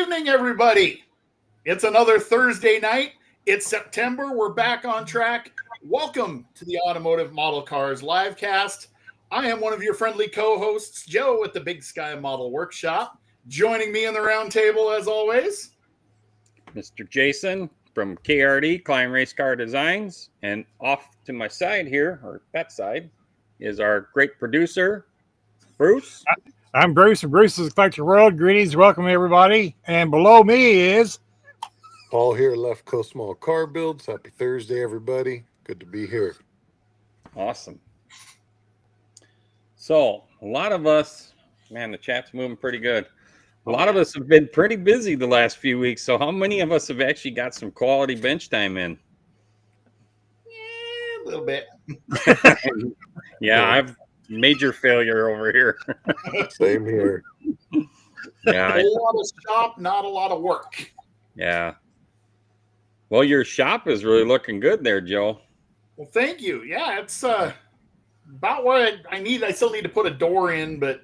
evening, everybody. It's another Thursday night. It's September. We're back on track. Welcome to the Automotive Model Cars Livecast. I am one of your friendly co-hosts, Joe, at the Big Sky Model Workshop. Joining me in the round table, as always, Mr. Jason from KRD, Klein Race Car Designs. And off to my side here, or that side, is our great producer, Bruce. I'm Bruce, and Bruce is Eclectic World. Greetings, welcome everybody. And below me is Paul here, Left Coast Small Car Builds. Happy Thursday, everybody. Good to be here. Awesome. So, a lot of us, man, the chat's moving pretty good. A lot of us have been pretty busy the last few weeks. So, how many of us have actually got some quality bench time in? Yeah, a little bit. Yeah, I've major failure over here. Same here. Yeah, A lot of shop, not a lot of work. yeah. Well, your shop is really looking good there, Joe. Well, thank you. Yeah, it's about what I need. I still need to put a door in, but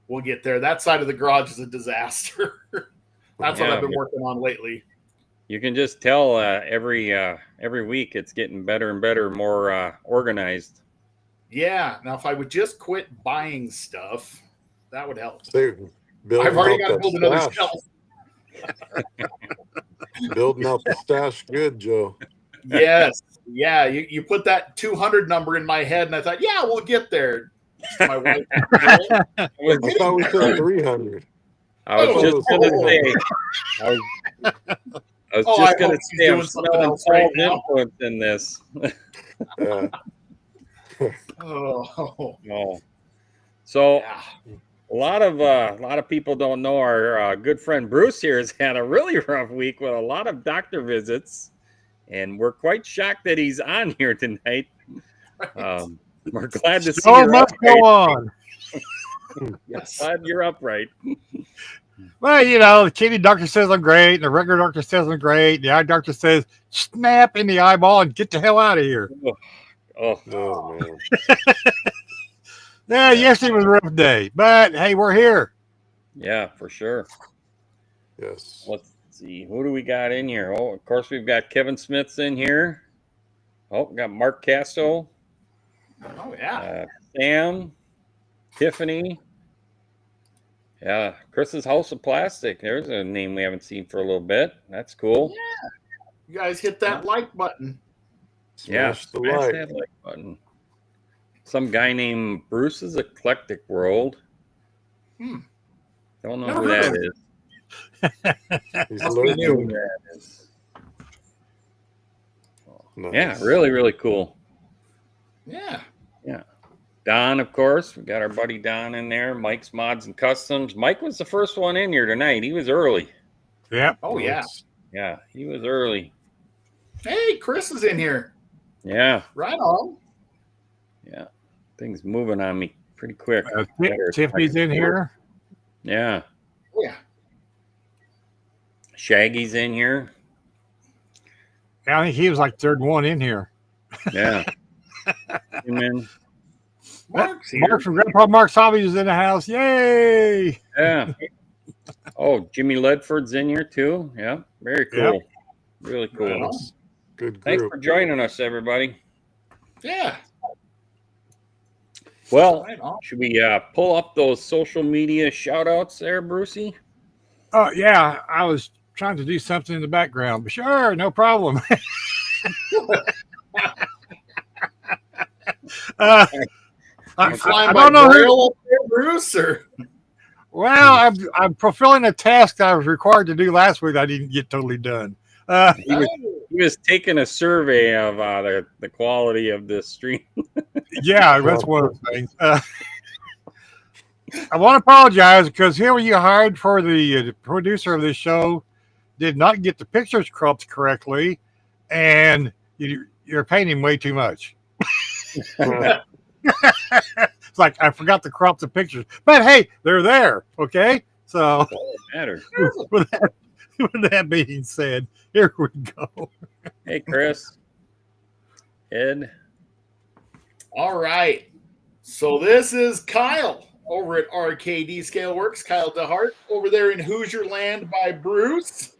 we'll get there. That side of the garage is a disaster. That's what I've been working on lately. You can just tell every week it's getting better and better, more organized. Yeah. Now, if I would just quit buying stuff, that would help. I've already got to build another shelf. Building out the stash good, Joe. Yes. Yeah. You put that 200 number in my head, and I thought, yeah, we'll get there. My wife. I thought we said 300. I was just going to say, I was just going to say, I'm smelling Paul's influence in this. Yeah. Oh. So, a lot of people don't know our good friend Bruce here has had a really rough week with a lot of doctor visits, and we're quite shocked that he's on here tonight. We're glad to see you. Must go on. Yes. Glad you're upright. Well, you know, the kidney doctor says I'm great, and the regular doctor says I'm great. The eye doctor says snap in the eyeball and get the hell out of here. Oh man. Yeah, yesterday was a rough day, but hey, we're here. Yeah, for sure. Yes. Let's see. Who do we got in here? Oh, of course, we've got Kevin Smith's in here. Oh, we got Mark Casto. Oh, yeah. Sam, Tiffany. Yeah, Chris's House of Plastic. There's a name we haven't seen for a little bit. That's cool. Yeah. You guys hit that like button. Smash the smash like. that like button. Some guy named Bruce's Eclectic World. Don't know who that is. He's lurking. Nice. Yeah, really, really cool. Yeah. Don, of course. We got our buddy Don in there. Mike's Mods and Customs. Mike was the first one in here tonight. He was early. Yep. Oh, yeah. Yeah, he was early. Hey, Chris is in here. Yeah. Right on. Yeah. Things moving on me pretty quick. Tiffany's in here. Yeah. Oh, yeah. Shaggy's in here. I think he was like third one in here. Yeah. Amen. Mark's here. Mark from Grandpa Mark's Hobbies is in the house. Yay! Yeah. Oh, Jimmy Ledford's in here too. Yeah. Very cool. Yep. Really cool. Nice. Good group. Thanks for joining us, everybody. Yeah. Well, Right on. should we pull up those social media shout outs there, Brucey? Oh, yeah. I was trying to do something in the background, but sure, no problem. I don't know who. Up there, Bruce, or Well, I'm fulfilling a task I was required to do last week. I didn't get totally done. He was taking a survey of the quality of the stream. Yeah, that's one of the things. I want to apologize because here you hired for the producer of this show did not get the pictures cropped correctly, and you're paying him way too much. It's like I forgot to crop the pictures, but hey, they're there. Okay, so Matter. with that being said, here we go. Hey, Chris. Ed. all right. So this is Kyle over at RKD Scaleworks, Kyle DeHart. Over there in Hoosier Land by Bruce.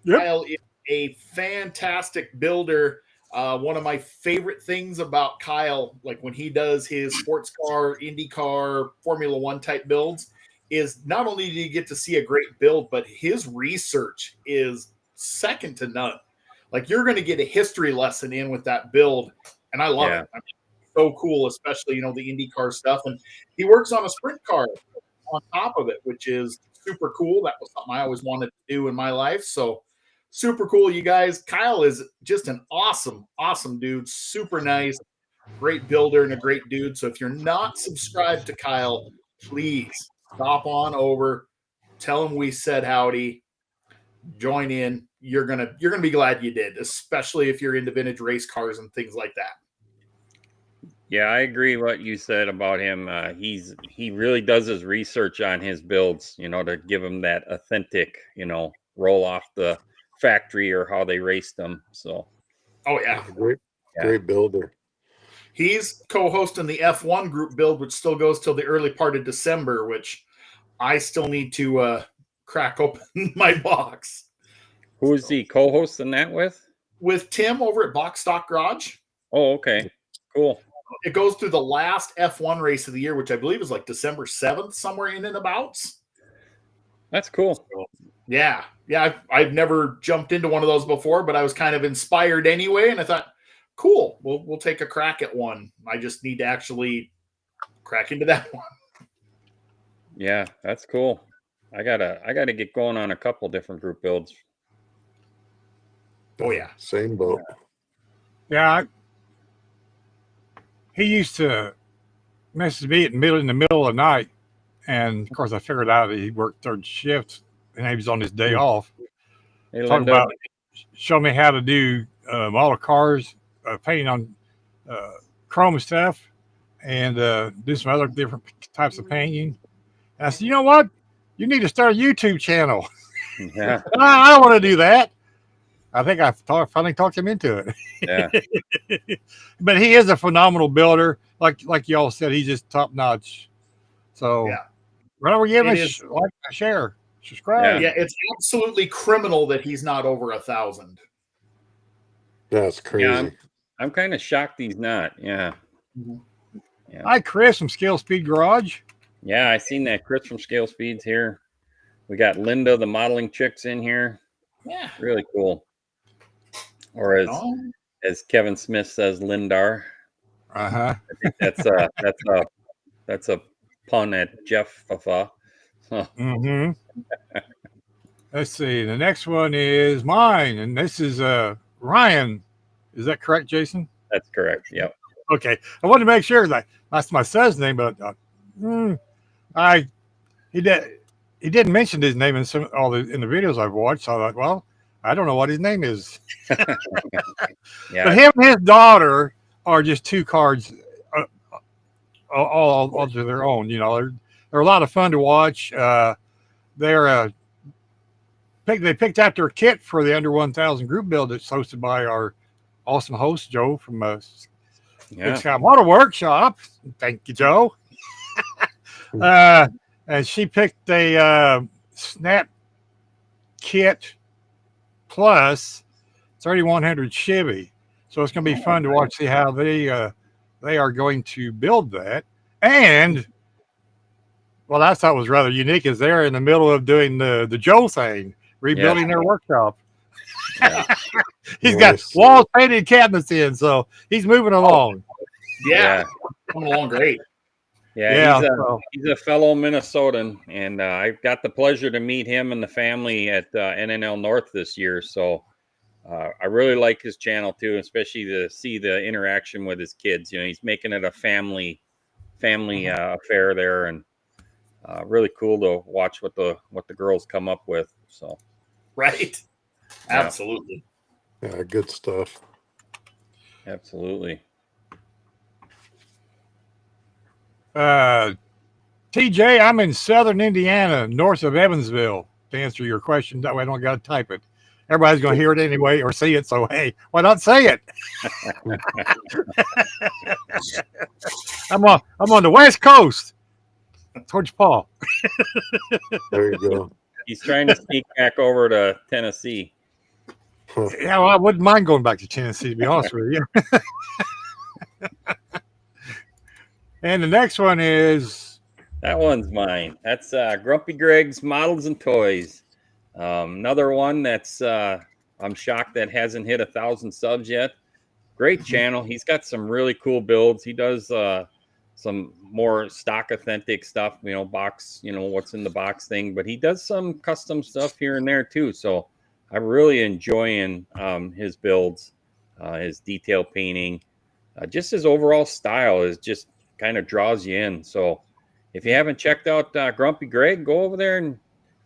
Yep. Kyle is a fantastic builder. One of my favorite things about Kyle, like when he does his sports car, IndyCar, Formula One type builds, is not only do you get to see a great build, but his research is second to none. Like you're going to get a history lesson in with that build, and I love it. I mean, so cool, especially the IndyCar stuff. And he works on a sprint car on top of it, which is super cool. That was something I always wanted to do in my life. So super cool, you guys. Kyle is just an awesome dude. Super nice, great builder, and a great dude. So if you're not subscribed to Kyle, please stop on over, tell him we said howdy, join in. You're gonna be glad you did, especially if you're into vintage race cars and things like that. Yeah, I agree what you said about him. He really does his research on his builds, to give him that authentic, roll off the factory or how they raced them. So, oh yeah, great builder. He's co-hosting the F1 group build, which still goes till the early part of December, which I still need to crack open my box. Who is he co-hosting that with? With Tim over at Box Stock Garage. Oh, okay. Cool. It goes through the last F1 race of the year, which I believe is like December 7th, somewhere in and abouts. That's cool. So, yeah. I've never jumped into one of those before, but I was kind of inspired anyway, and I thought, cool, we'll take a crack at one. I just need to actually crack into that one. Yeah, that's cool. I gotta get going on a couple different group builds. Oh yeah, same boat. Yeah, he used to message me in the middle of the night, and of course I figured out that he worked third shift and he was on his day off. Hey, Talk about show me how to do model cars, painting on chrome stuff, and do some other different types of painting. And I said, you know what? You need to start a YouTube channel. Yeah, I want to do that. I think I finally talked him into it. Yeah. But he is a phenomenal builder. Like y'all said, he's just top notch. So, yeah. Whenever you give a share, subscribe. Yeah, it's absolutely criminal that he's not over 1,000. That's crazy. Yeah, I'm kind of shocked he's not. Yeah. Mm-hmm. Yeah. Hi, Chris from Scale Speed Garage. Yeah, I seen that. Chris from Scale Speed's here. We got Linda, the modeling chicks, in here. Yeah. Really cool. Or as Kevin Smith says, Lindar. Uh-huh. I think that's a pun at Jeff Fafa. Huh. Mm-hmm. Let's see. The next one is mine, and this is Ryan. Is that correct, Jason? That's correct. Yep. Okay. I wanted to make sure that that's my son's name, but he didn't mention his name in in the videos I've watched. So I thought, well, I don't know what his name is. Yeah. But him and his daughter are just two cards all to their own. They're a lot of fun to watch. They picked out their kit for the Under 1,000 group build that's hosted by our awesome host Joe from Big Sky Model Workshop. Thank you, Joe. And she picked a Snap Kit Plus 3100 Chevy. So it's going to be fun to watch, see how they are going to build that. And what I thought was rather unique is they're in the middle of doing the Joe thing, rebuilding their workshop. Yeah. He's got wall painted cabinets in, so he's moving along. Yeah. Coming along great. Yeah, he's a fellow Minnesotan, and I got the pleasure to meet him and the family at NNL North this year. So I really like his channel too, especially to see the interaction with his kids. He's making it a family affair there, and really cool to watch what the girls come up with. So, right, absolutely, yeah, good stuff. Absolutely. TJ, I'm in southern Indiana, north of Evansville, to answer your question. That way I don't got to type it. Everybody's going to hear it anyway or see it. So, hey, why not say it? I'm on the West Coast. towards Paul. There you go. He's trying to sneak back over to Tennessee. Yeah, well, I wouldn't mind going back to Tennessee, to be honest with you. And the next one is That one's mine. That's Grumpy Greg's Models and Toys. Another one that's I'm shocked that hasn't hit 1,000 subs yet. Great channel. He's got some really cool builds. He does some more stock authentic stuff, box, what's in the box thing, but he does some custom stuff here and there too. So I'm really enjoying his builds, his detail painting, just his overall style is just kind of draws you in. So if you haven't checked out Grumpy Greg, go over there and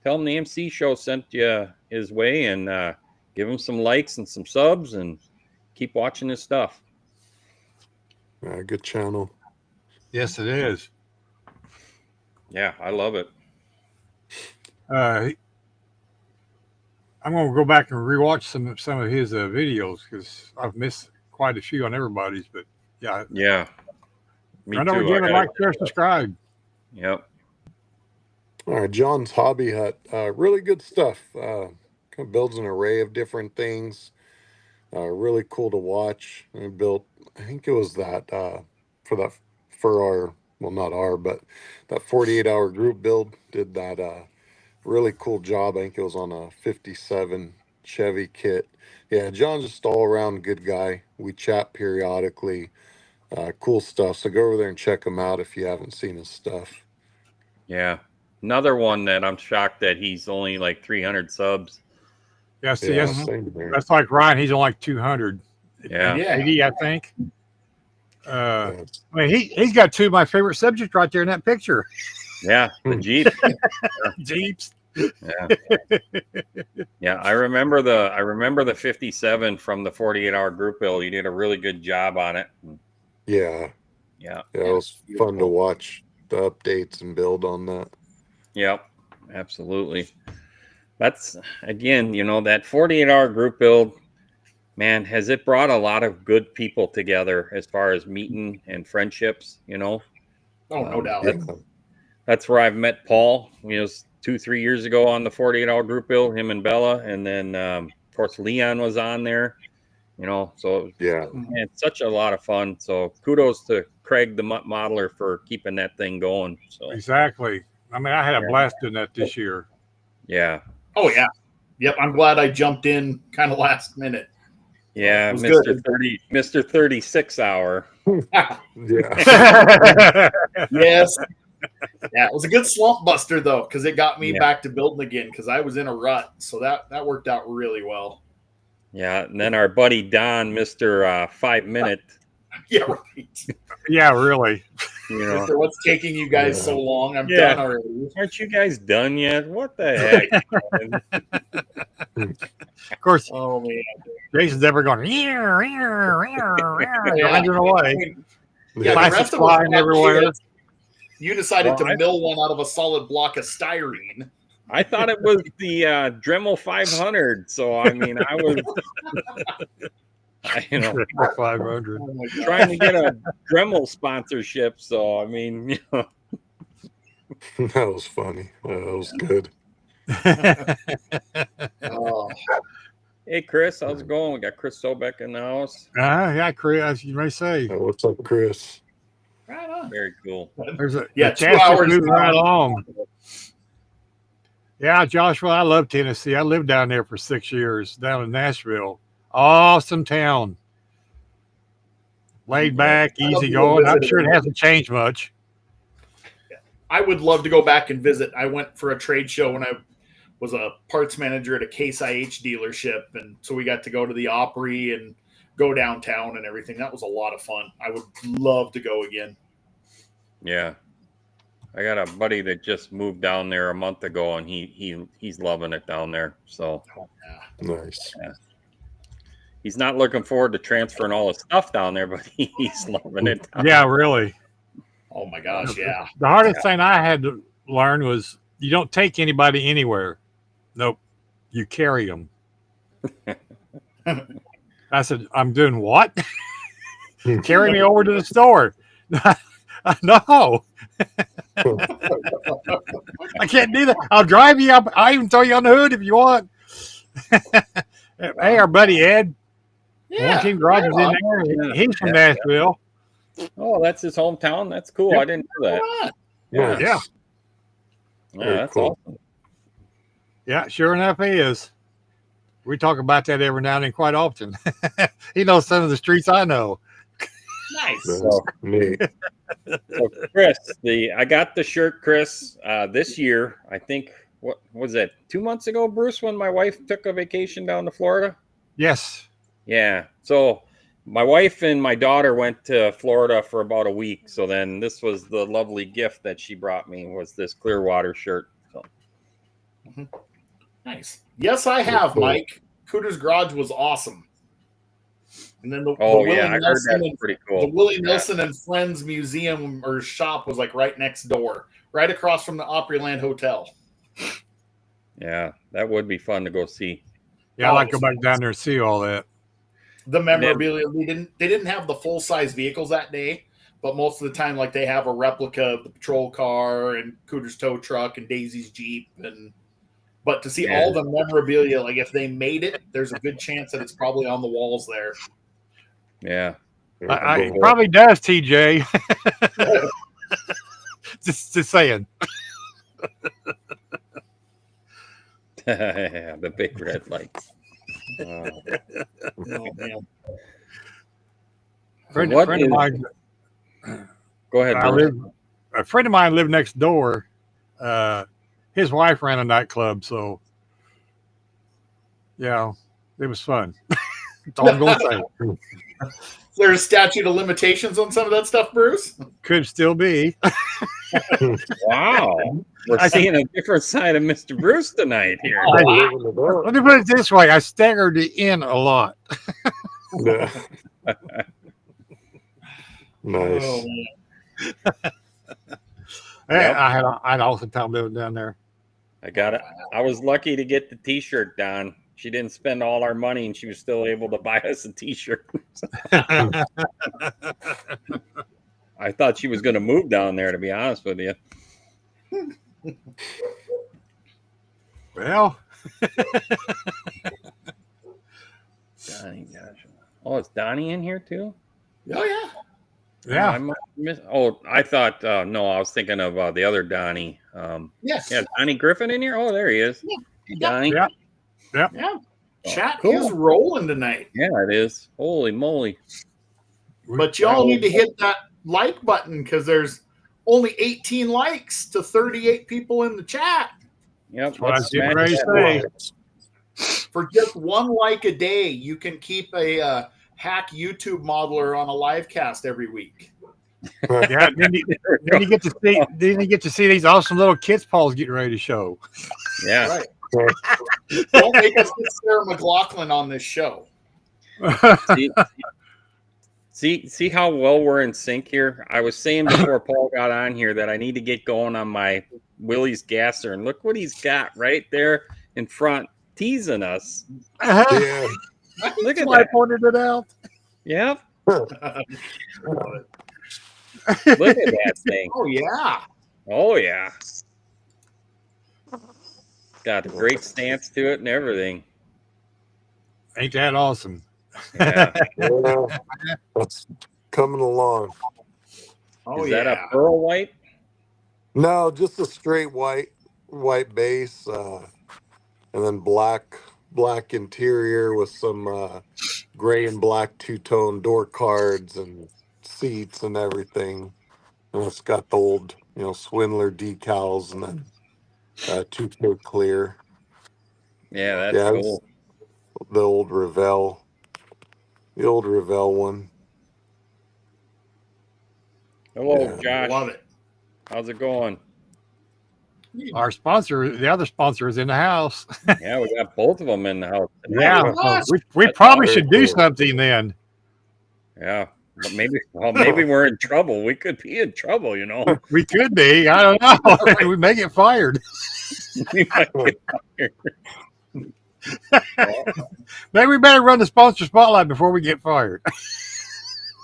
tell him the AMC show sent you his way, and give him some likes and some subs, and keep watching his stuff. Good channel. yes, it is. Yeah, I love it. I'm going to go back and rewatch some of his videos because I've missed quite a few on everybody's. But yeah, Me don't too. forget to like, share, subscribe. Yep. All right, John's Hobby Hut. Really good stuff. Kind of builds an array of different things. Really cool to watch. I built, I think it was that for our, well, not our, but that 48-hour group build did that really cool job. I think it was on a 57 Chevy kit. Yeah, John's just all around good guy. We chat periodically. Cool stuff. So go over there and check him out if you haven't seen his stuff. Yeah. Another one that I'm shocked that he's only like 300 subs. Yeah, see, Yeah, same here. that's like Ryan. He's on like 200. Yeah. 80, I think. Yeah. I mean, he's got two of my favorite subjects right there in that picture. Yeah. The Jeep. Jeeps. Yeah. Yeah. I remember the 57 from the 48-hour group build. He did a really good job on it. Yeah. Yeah. Yeah, it was fun to watch the updates and build on that. Yep. Absolutely. That's, again, that 48-hour group build, man, has it brought a lot of good people together as far as meeting and friendships, Oh, no doubt. Yeah. That's where I've met Paul. It was 2-3 years ago on the 48-hour group build, him and Bella. And then, of course, Leon was on there, so Yeah. it's such a lot of fun. So kudos to Craig, the modeler, for keeping that thing going. So Exactly. I mean, I had a blast doing that this year. yeah. Oh, yeah. Yep. I'm glad I jumped in kind of last minute. Yeah, It was Mr. 36 hour. Yeah. Yes. Yeah, it was a good slump buster, though, because it got me Yeah. back to building again because I was in a rut. So that worked out really well. Yeah, and then our buddy Don, Mr. 5 Minute, Yeah, right. Yeah, really. Mister, what's taking you guys so long? I'm Yeah. done already. Aren't you guys done yet? What the heck? Of course, Oh, man. Jason's ever going, wandering away. Yeah, the Plastic rest of flying us everywhere. You decided Well, to mill one out of a solid block of styrene. I thought it was the Dremel 500, so I mean, I was, 500. Oh, my God. trying to get a Dremel sponsorship. So I mean, That was funny. That was good. Oh, hey Chris, how's it going? We got Chris Sobek in the house. Yeah, Chris, as you may say. What's up, Chris? right on. Very cool. There's a Yeah, the 2 chance to hours move right down. along. Yeah, Joshua, I love Tennessee. I lived down there for 6 years, down in Nashville. Awesome town. Laid back, I love easy to go going. I'm visit sure it. it hasn't changed much. I would love to go back and visit. I went for a trade show when I was a parts manager at a Case IH dealership, and so we got to go to the Opry and go downtown and everything. That was a lot of fun. I would love to go again. Yeah, I got a buddy that just moved down there a month ago, and he's loving it down there. So Oh, yeah. Nice. he's not looking forward to transferring all his stuff down there, but he's loving it. Yeah, really. Oh my gosh, yeah. The hardest thing I had to learn was you don't take anybody anywhere. Nope. You carry them. I said, I'm doing what? Carry me over to the store. No. I can't do that. I'll drive you up. I'll even throw you on the hood if you want. Hey, our buddy Ed, One Team Garage is in there. He's from Nashville. Oh, that's his hometown. That's cool. I didn't know that. Nice. Yeah. Yeah, that's cool. awesome. Yeah, sure enough, he is. We talk about that every now and then quite often. He knows some of the streets I know. Nice. That's neat. So Chris, I got the shirt, Chris, this year. I think what was that 2 months ago, Bruce, when my wife took a vacation down to Florida? Yes. Yeah. So my wife and my daughter went to Florida for about a week. So then this was the lovely gift that she brought me, was this Clearwater shirt. So Nice. Yes, I have, Cool. Mike. Cooter's Garage was awesome. And then the I heard that's pretty cool. The Willie Nelson and Friends Museum or shop was like right next door, right across from the Opryland Hotel. Yeah, that would be fun to go see. Yeah, I like to go back down there and see all that. The memorabilia, they didn't have the full size vehicles that day, but most of the time, like they have a replica of the patrol car and Cooter's tow truck and Daisy's Jeep, but to see all the memorabilia, like if they made it, there's a good chance that it's probably on the walls there. Yeah. It probably does, TJ. just saying. The big red lights. Oh, man. Friend of mine. Go ahead. A friend of mine lived next door. His wife ran a nightclub, so yeah, it was fun. That's all I'm going to say. Is there a statute of limitations on some of that stuff, Bruce? Could still be. Wow. We're seeing a different side of Mr. Bruce tonight here. Let me put it this way. I staggered it in a lot. Yeah. Nice. Oh, Yep. I had an awesome time living down there. I got it. I was lucky to get the T-shirt, Don. She didn't spend all our money, and she was still able to buy us a T-shirt. I thought she was going to move down there, to be honest with you. Well, Donnie, gosh. Oh, is Donnie in here too? Oh, yeah. yeah. I thought. No, I was thinking of the other Donnie. Yes. Yeah, Donnie Griffin in here. Oh, there he is. Yeah. Hey, Donnie. Yeah. Yeah. Chat cool. is rolling tonight. Yeah, it is. Holy moly! But y'all need to hit that like button because there's only 18 likes to 38 people in the chat. Yep. What I was getting ready to say. For just one like a day, you can keep a hack YouTube modeler on a live cast every week. Yeah, then you get to see these awesome little kids' paws getting ready to show. Yeah. Right. Don't make us get Sarah McLaughlin on this show. See how well we're in sync here? I was saying before Paul got on here that I need to get going on my Willie's gasser, and look what he's got right there in front, teasing us. Yeah. Look at I that. pointed it out. Yep. Look at that thing. Oh, yeah. Oh, yeah. Got a great stance to it and everything. Ain't that awesome? Yeah. Yeah. That's coming along. Oh, Is yeah. that a pearl white? No, just a straight white base, and then black interior with some gray and black two-tone door cards and seats and everything. And it's got the old, Swindler decals and then 2K clear. Yeah, that's cool. The old Revell one. Hello, Yeah. Josh. Love it. How's it going? Our sponsor, the other sponsor, is in the house. Yeah, we got both of them in the house. Yeah, Yes. we probably very should do cool. something then. Yeah. But maybe we're in trouble. We could be in trouble, We could be. I don't know. We may get fired. We might get fired. Maybe we better run the sponsor spotlight before we get fired.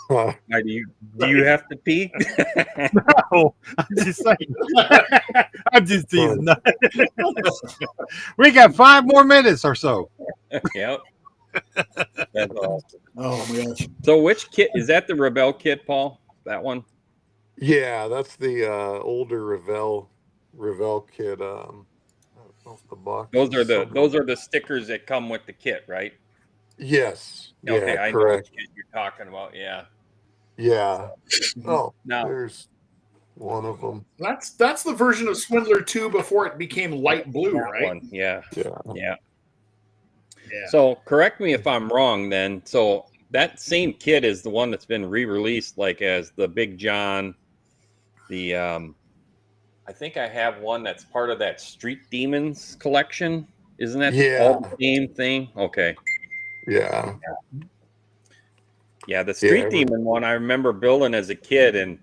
Uh, Do you have to pee? Oh, I'm just saying. I'm just teasing. We got 5 more minutes or so. Yep. That's awesome. Oh my gosh. So which kit is that? The Rebel kit, Paul? That one? yeah, that's the older Revell kit. I don't know if the box Those is somewhere. are the stickers that come with the kit, right? Yes. Yeah, Okay, I know correct. which kit you're talking about. Yeah. Yeah. Oh, Now, there's one of them. That's the version of Swindler 2 before it became light blue, that right? one, yeah, Yeah. yeah. Yeah. So correct me if I'm wrong. Then, so that same kit is the one that's been re-released, like as the Big John. The I think I have one that's part of that Street Demons collection. Isn't that all Yeah. the same thing? Okay. Yeah. Yeah, the Yeah. Street Demon one I remember building as a kid, and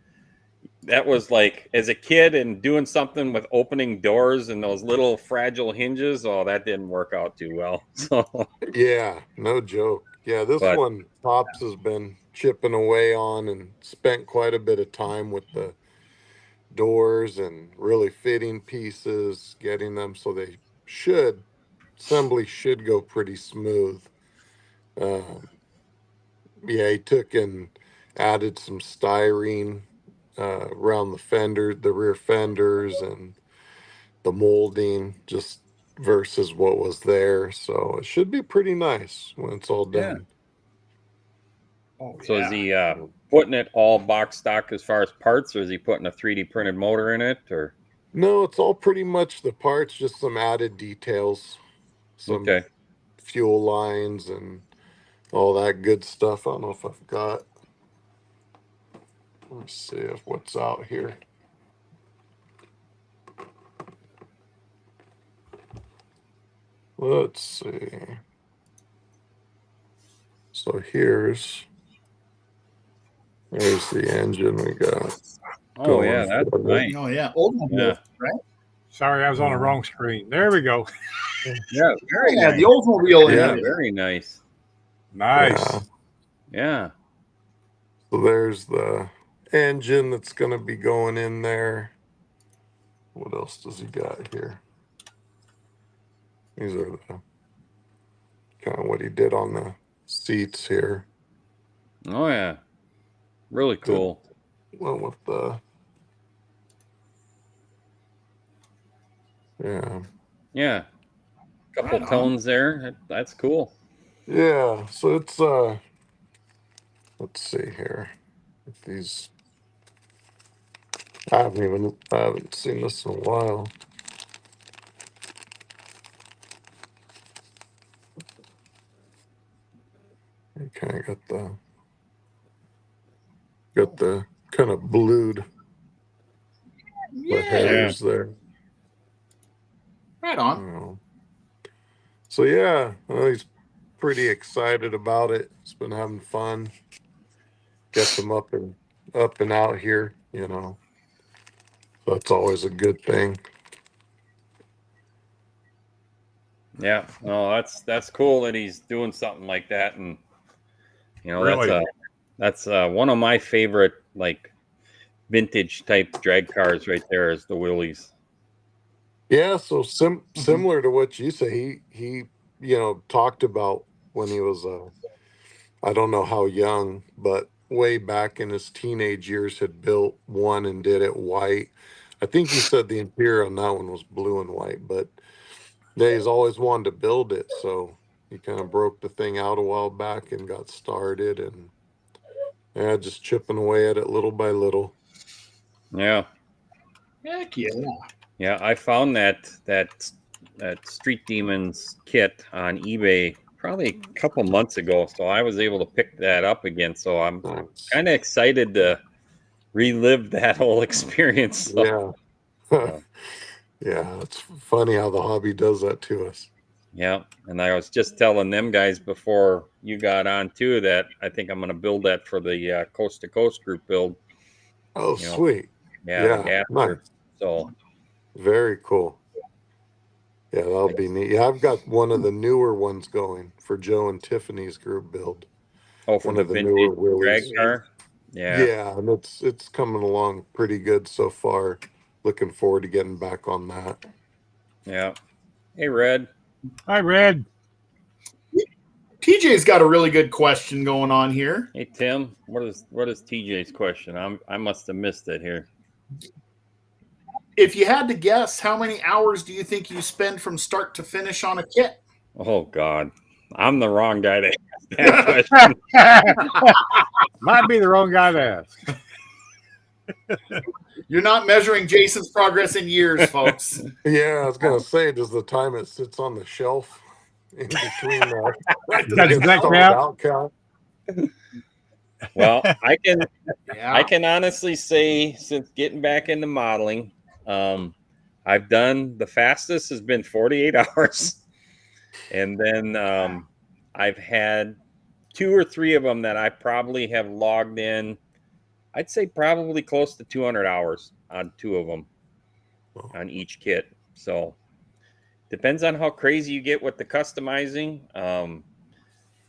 that was like as a kid and doing something with opening doors and those little fragile hinges. Oh, that didn't work out too well. So, Yeah. No joke. Yeah, this but one Pops has been chipping away on and spent quite a bit of time with the doors and really fitting pieces, getting them so they assembly should go pretty smooth. Um, yeah, he took and added some styrene around the rear fenders, and the molding just versus what was there. So it should be pretty nice when it's all yeah. done. Oh, So yeah. is he putting it all box stock as far as parts, or is he putting a 3D printed motor in it, or? No, it's all pretty much the parts, just some added details, some Okay. fuel lines and all that good stuff. I don't know if I've got. Let me see if what's out here. Let's see. So there's the engine we got Oh yeah, going that's for it. nice. Oh yeah. Oldsmobile, Yeah. right? Sorry, I was on the wrong screen. There we go. Yeah, very Yeah, nice. the Oldsmobile Yeah, engine. very nice. Nice. Yeah. Yeah. So there's the engine that's going to be going in there. What else does he got here? These are the kind of what he did on the seats here. Oh yeah. Really cool. Went with the yeah. Yeah. Couple Right on. tones there. That's cool. Yeah. So it's let's see here. If these I haven't seen this in a while. You kind of got the kind of blued the Yeah. headers there. Right on. You know. So yeah, he's pretty excited about it. He's been having fun. Gets him up and out here, you know. That's always a good thing. Yeah. No, that's cool that he's doing something like that, and you know Really? that's one of my favorite like vintage type drag cars right there is the Willys. Yeah, so similar to what you say, he talked about when he was I don't know how young, but way back in his teenage years had built one and did it white. I think he said the interior on that one was blue and white, but he's always wanted to build it, so he kind of broke the thing out a while back and got started, and yeah, just chipping away at it little by little. Yeah. Heck yeah. Yeah, I found that Street Demons kit on eBay probably a couple months ago, so I was able to pick that up again. So I'm Nice. kind of excited to relive that whole experience. So, Yeah. Yeah, it's funny how the hobby does that to us. yeah, and I was just telling them guys before you got on too that I think I'm going to build that for the Coast to Coast group build. Oh, You know, sweet. yeah, the Yeah, nice. Gaster. So Very cool. Yeah, that'll be neat. Yeah, I've got one of the newer ones going for Joe and Tiffany's group build. Oh, for one the of the vintage newer drag wheelies. car. Yeah. Yeah, and it's coming along pretty good so far. Looking forward to getting back on that. Yeah. Hey, Red. Hi, Red. TJ's got a really good question going on here. Hey, Tim. What is TJ's question? I must have missed it here. If you had to guess, how many hours do you think you spend from start to finish on a kit? Oh God, I'm the wrong guy to ask that question. Might be the wrong guy to ask. You're not measuring Jason's progress in years, folks. Yeah, I was gonna say, does the time it sits on the shelf in between the Right. Got the next stalled out count? Well, I Yeah. can honestly say, since getting back into modeling, I've done the fastest has been 48 hours, and then I've had 2 or 3 of them that I probably have logged in. I'd say probably close to 200 hours on 2 of them on each kit. So depends on how crazy you get with the customizing.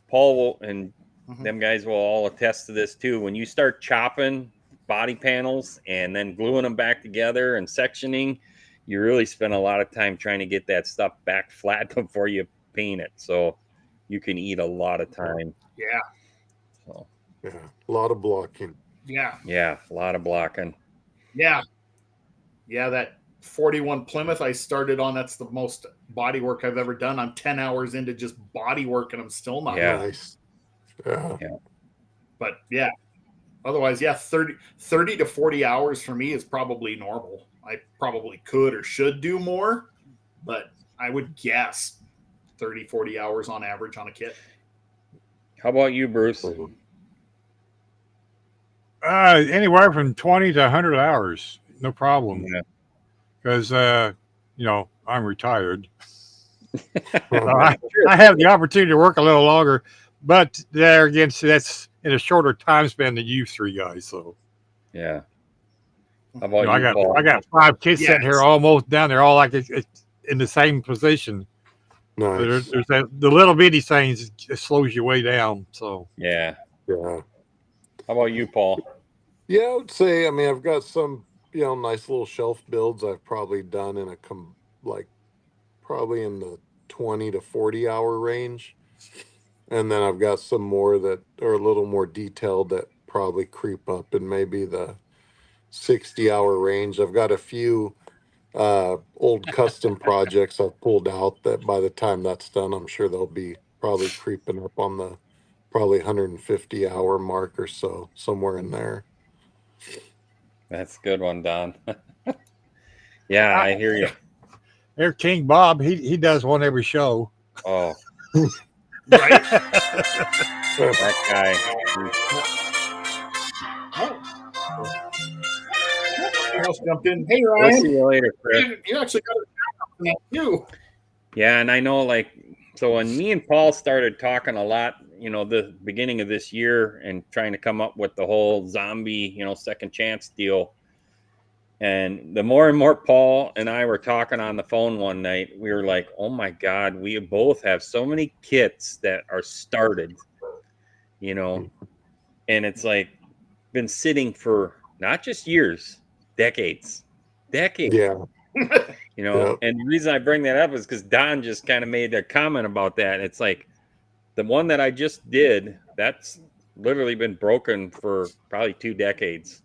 Paul will, and them guys will all attest to this too. When you start chopping body panels and then gluing them back together and sectioning, you really spend a lot of time trying to get that stuff back flat before you paint it. So you can eat a lot of time. Yeah. So Yeah, a lot of blocking. Yeah. yeah, a lot of blocking. Yeah. Yeah. That 41 Plymouth I started on, that's the most body work I've ever done. I'm 10 hours into just body work and I'm still not. Yeah. Nice. Yeah. But yeah. Otherwise, yeah, 30 to 40 hours for me is probably normal. I probably could or should do more, but I would guess 30, 40 hours on average on a kit. How about you, Bruce? Anywhere from 20 to 100 hours, no problem. Yeah. Because I'm retired. I have the opportunity to work a little longer, but there again, that's in a shorter time span than you 3 guys. So Yeah. How about you, Paul? I got 5 kids sitting here almost down there, all like it's in the same position. Nice. There's the little bitty things it slows you way down. So Yeah. Yeah. How about you, Paul? Yeah, I would say, I mean, I've got some, nice little shelf builds I've probably done in probably in the 20 to 40 hour range. And then I've got some more that are a little more detailed that probably creep up in maybe the 60-hour range. I've got a few old custom projects I've pulled out that by the time that's done, I'm sure they'll be probably creeping up on the probably 150-hour mark or so, somewhere in there. That's a good one, Don. Yeah, I hear you. there's King Bob. He does one every show. Oh, Right? that guy. Someone else jumped in. Hey, We'll Ryan. see you later, Chris. You actually got a that too. Yeah, and I know, so when me and Paul started talking a lot, the beginning of this year and trying to come up with the whole zombie, second chance deal. And the more and more Paul and I were talking on the phone one night, we were like, oh my God, we both have so many kits that are started, and it's like been sitting for not just years, decades. Yeah. And the reason I bring that up is because Don just kind of made a comment about that. It's like the one that I just did, that's literally been broken for probably 2 decades.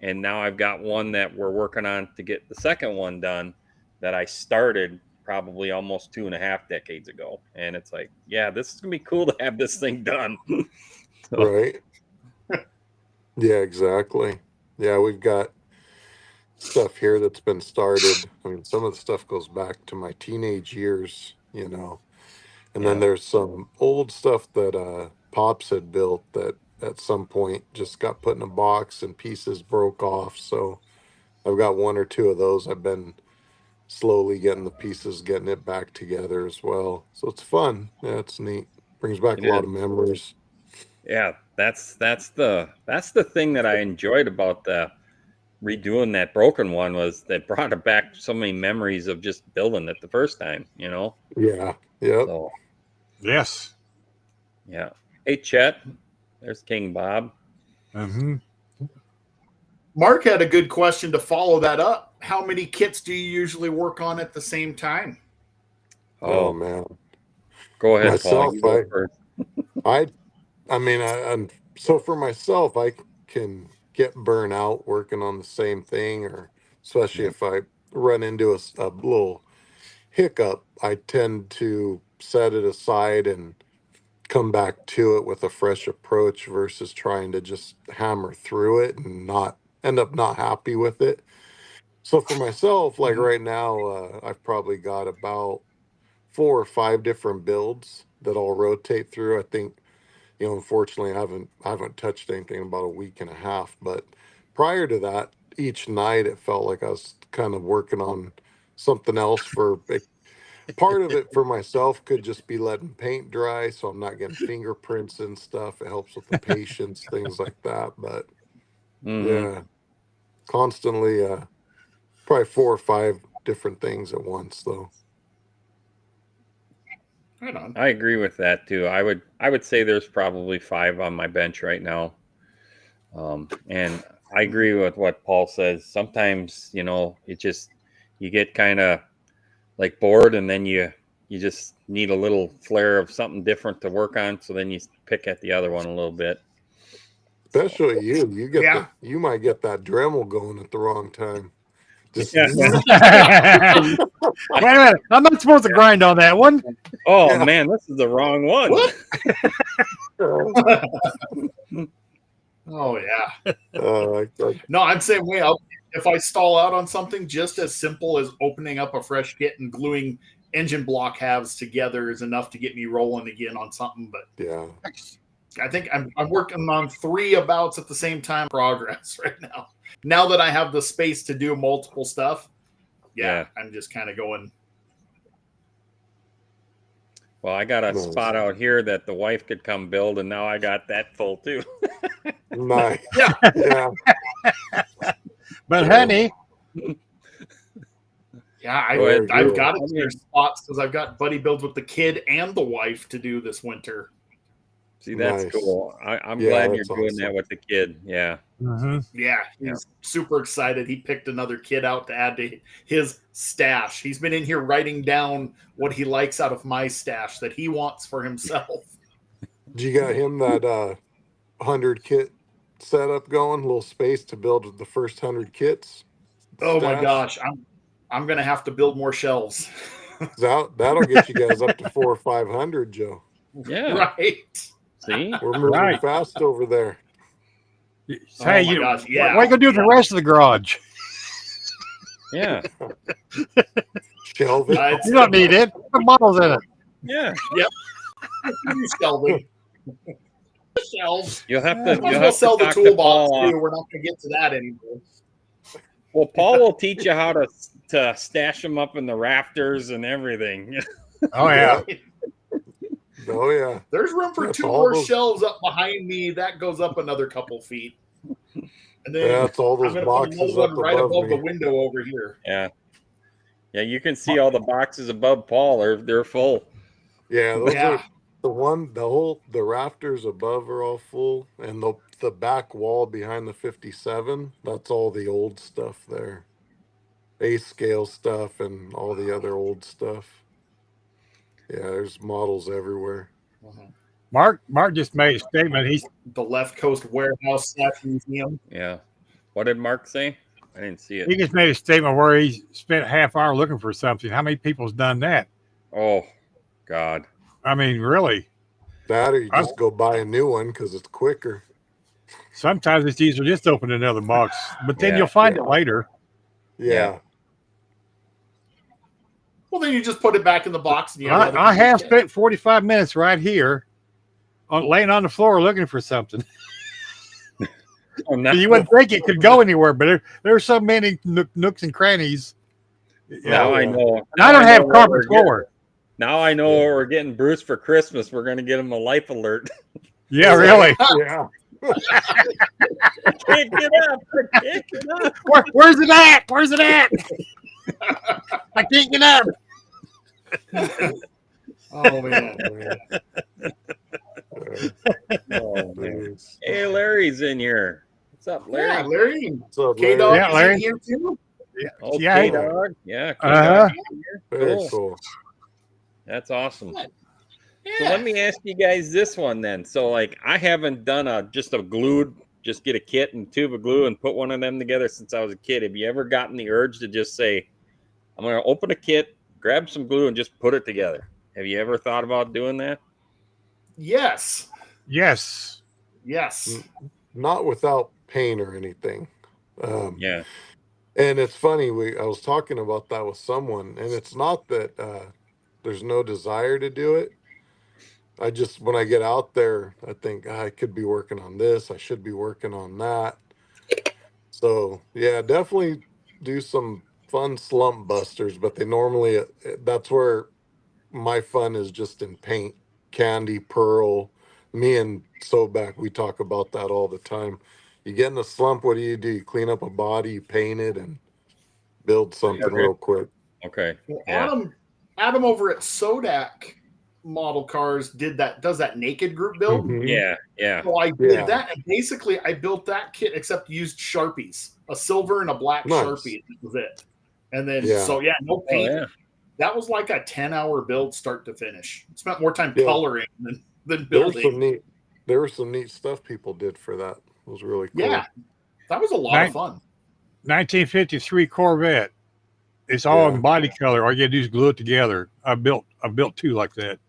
And now I've got one that we're working on to get the second one done that I started probably almost 2.5 decades ago. And it's like, yeah, this is going to be cool to have this thing done. Right. Yeah, exactly. Yeah, we've got stuff here that's been started. I mean, some of the stuff goes back to my teenage years, and then there's some old stuff that Pops had built that at some point just got put in a box and pieces broke off. So I've got 1 or 2 of those. I've been slowly getting the pieces, getting it back together as well. So it's fun. Yeah, it's neat. Brings back a lot of memories. Yeah, that's the thing that I enjoyed about the redoing that broken one was that brought it back so many memories of just building it the first time, Yeah. Yep. So Yes. yeah. Hey, Chet, There's King Bob. Mm-hmm. Mark had a good question to follow that up. How many kits do you usually work on at the same time? Oh man. Go ahead, Myself, Paul. You go first. I mean, so for myself, I can get burnt out working on the same thing, or especially if I run into a little hiccup, I tend to set it aside and come back to it with a fresh approach versus trying to just hammer through it and not end up not happy with it. So for myself, like right now, I've probably got about 4 or 5 different builds that I'll rotate through. I think, unfortunately, I haven't touched anything in about a week and a half. But prior to that, each night it felt like I was kind of working on something else. Part of it for myself could just be letting paint dry, so I'm not getting fingerprints and stuff. It helps with the patience, things like that. But yeah, constantly, probably 4 or 5 different things at once, though. Right on. I agree with that too. I would say there's probably 5 on my bench right now. And I agree with what Paul says. Sometimes, you get kind of like bored, and then you just need a little flair of something different to work on. So then you pick at the other one a little bit. Especially you might get that Dremel going at the wrong time. Just Wait a minute. I'm not supposed to grind on that one. Oh man, this is the wrong one. What? Oh yeah. No, I'm saying way up. If I stall out on something, just as simple as opening up a fresh kit and gluing engine block halves together is enough to get me rolling again on something. But yeah, I think I'm working on 3 abouts at the same time. Progress right now. Now that I have the space to do multiple stuff, yeah. I'm just kind of going. Well, I got a spot out here that the wife could come build, and now I got that full too. Nice. Yeah. But honey, yeah, I've got it in spots because I've got buddy builds with the kid and the wife to do this winter. See, that's cool. I'm glad you're doing that with the kid. Yeah. Mm-hmm. Yeah, he's super excited. He picked another kid out to add to his stash. He's been in here writing down what he likes out of my stash that he wants for himself. You got him that 100 kit setup going, a little space to build the first 100 kits. Oh my gosh, I'm gonna have to build more shelves. That'll get you guys up to 400 or 500, Joe. Yeah. Right. See, we're moving fast over there. Hey, gosh, what are you gonna do with the rest of the garage? Yeah. Shelving. You don't need it. Put models in it. Yeah. Yep. Shelving. Shelves. You'll have to sell the talk to toolbox Paul. too. We're not gonna get to that anymore. Well, Paul will teach you how to stash them up in the rafters and everything. Oh yeah. Oh yeah. There's room for 2 more shelves up behind me. That goes up another couple feet. And then that's all those boxes up right above me. the window over here. Yeah. Yeah, you can see all the boxes above Paul. They're full. Yeah, those are the rafters above are all full, and the back wall behind the 57, that's all the old stuff there. A scale stuff and all the other old stuff. Yeah, there's models everywhere. Mark just made a statement. He's the Left Coast Warehouse / Museum. Yeah. What did Mark say? I didn't see it. He just made a statement where he spent a half hour looking for something. How many people's done that? Oh, God. I mean, really. That or you just go buy a new one because it's quicker. Sometimes it's easier just to open another box, but then you'll find it later. Yeah. Well, then you just put it back in the box. And I have spent 45 minutes right here laying on the floor looking for something. Oh, no. You wouldn't think it could go anywhere, but there's so many nooks and crannies. Now I know. I don't have carpet floor. Now I know what we're getting Bruce for Christmas. We're going to get him a life alert. Yeah, really. Yeah. I can't get up. I can't get up. Where's it at? Where's it at? I can't get up. Oh man. Oh, man. Jeez. Hey, Larry's in here. What's up, Larry? Yeah, Larry. What's up, K Larry? Dog Yeah, is Larry. in here too. Okay, Yeah. dog. Yeah, Uh-huh. Very Cool. cool. That's awesome. Yeah. So let me ask you guys this one then. So like I haven't done just a glued, just get a kit and tube of glue and put one of them together since I was a kid. Have you ever gotten the urge to just say, I'm going to open a kit, grab some glue and just put it together? Have you ever thought about doing that? Yes. Yes. Yes. Not without pain or anything. Yeah. And it's funny, I was talking about that with someone, and it's not that there's no desire to do it. I just, when I get out there, I think I could be working on this. I should be working on that. So yeah, definitely do some fun slump busters, but they normally, that's where my fun is just in paint, candy, pearl. Me and Sobek, we talk about that all the time. You get in a slump, what do? You clean up a body, you paint it, and build something Okay. real quick. Okay. Well, Yeah. Adam over at Sodak Model Cars does that naked group build. Mhm. Yeah. Yeah. So I Yeah. did that, and basically I built that kit except used Sharpies, a silver and a black Nice. Sharpie. That was it. And then Yeah. so yeah, no Oh, paint. yeah. That was like a 10-hour build start to finish. Spent more time Yeah. coloring than There was building. there was some neat stuff people did for that. It was really cool. Yeah. That was a lot of fun. 1953 Corvette. It's all Yeah. in body color. All you gotta do is glue it together. I built two like that.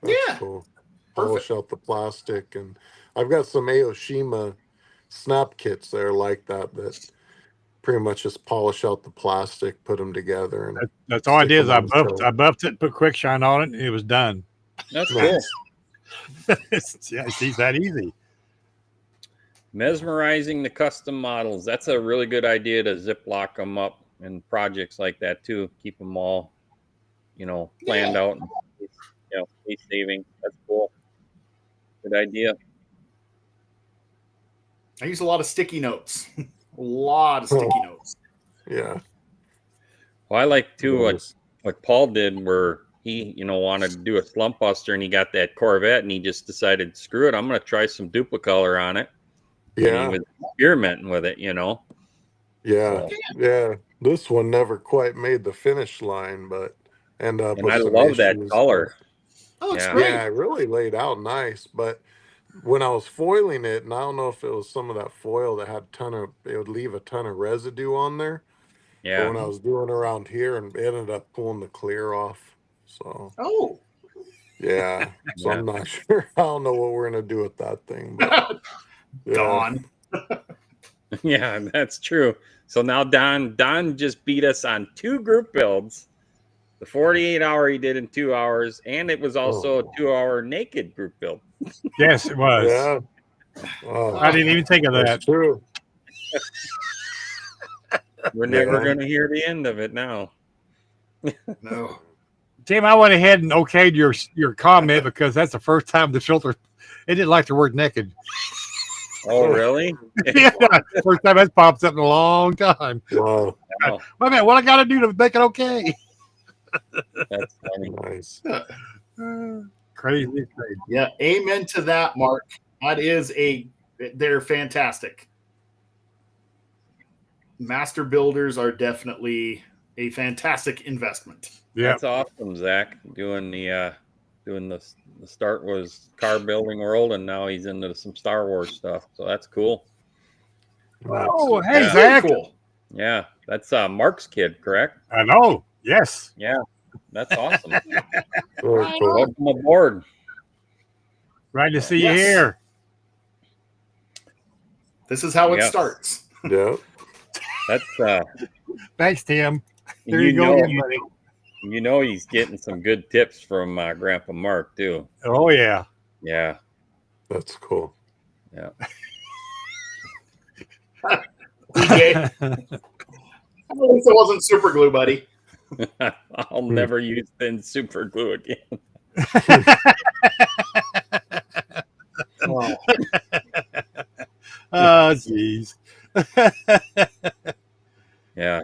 That's Yeah. cool. Perfect. Polish out the plastic, and I've got some Aoshima snap kits there like that pretty much just polish out the plastic, put them together, and That's all I stick did is them I on the buffed shelf. I buffed it, put quick shine on it, and it was done. That's Nice. cool. It's that easy. Mesmerizing the custom models. That's a really good idea to ziplock them up in projects like that too. Keep them all, planned out and space saving. That's cool. Good idea. I use a lot of sticky notes. A lot of sticky notes. Yeah. Well, I like too Nice. what Paul did, where he, wanted to do a slump buster, and he got that Corvette, and he just decided, screw it, I'm going to try some duplicolor on it. And he Yeah. was experimenting with it, Yeah. So, Yeah. This one never quite made the finish line, but ended up and with I some love that issues. color. Oh, it's Yeah. great. Yeah, it really laid out nice, but when I was foiling it, and I don't know if it was some of that foil that had it would leave a ton of residue on there. But Yeah. when I was doing around here, and it ended up pulling the clear off. So Oh. yeah, so Yeah. I'm not sure. I don't know what we're gonna do with that thing, but yeah. Dawn. Yeah, that's true. So now Don just beat us on 2 group builds. The 48-hour he did in 2 hours, and it was also a 2-hour naked group build. Yes, it was. Yeah. Oh, I didn't even think of that. that's true. We're never Yeah. going to hear the end of it now. No. Tim, I went ahead and okayed your comment because that's the first time the filter it didn't like the word naked. Oh, really? Yeah, first time that pops up in a long time. Wow, Wow, Wait a minute, what I got to do to make it okay? that's funny. nice. Crazy. Yeah. Amen to that, Mark. They're fantastic. Master builders are definitely a fantastic investment. Yeah, That's awesome, Zach. Doing the start was car building world, and now he's into some Star Wars stuff. So that's cool. Oh, hey, Yeah. Very Zach. cool. Yeah, that's Mark's kid, correct? I know. Yes. Yeah, that's awesome. Very cool. Welcome aboard. Right to see Yes. you here. This is how it Yes. starts. Yeah. That's Thanks, Tim. There you go again, buddy. He's getting some good tips from Grandpa Mark too. Oh, yeah. Yeah, That's cool. yeah. DJ. At least it wasn't super glue, buddy. I'll never use thin super glue again. Oh. Oh, jeez. Yeah.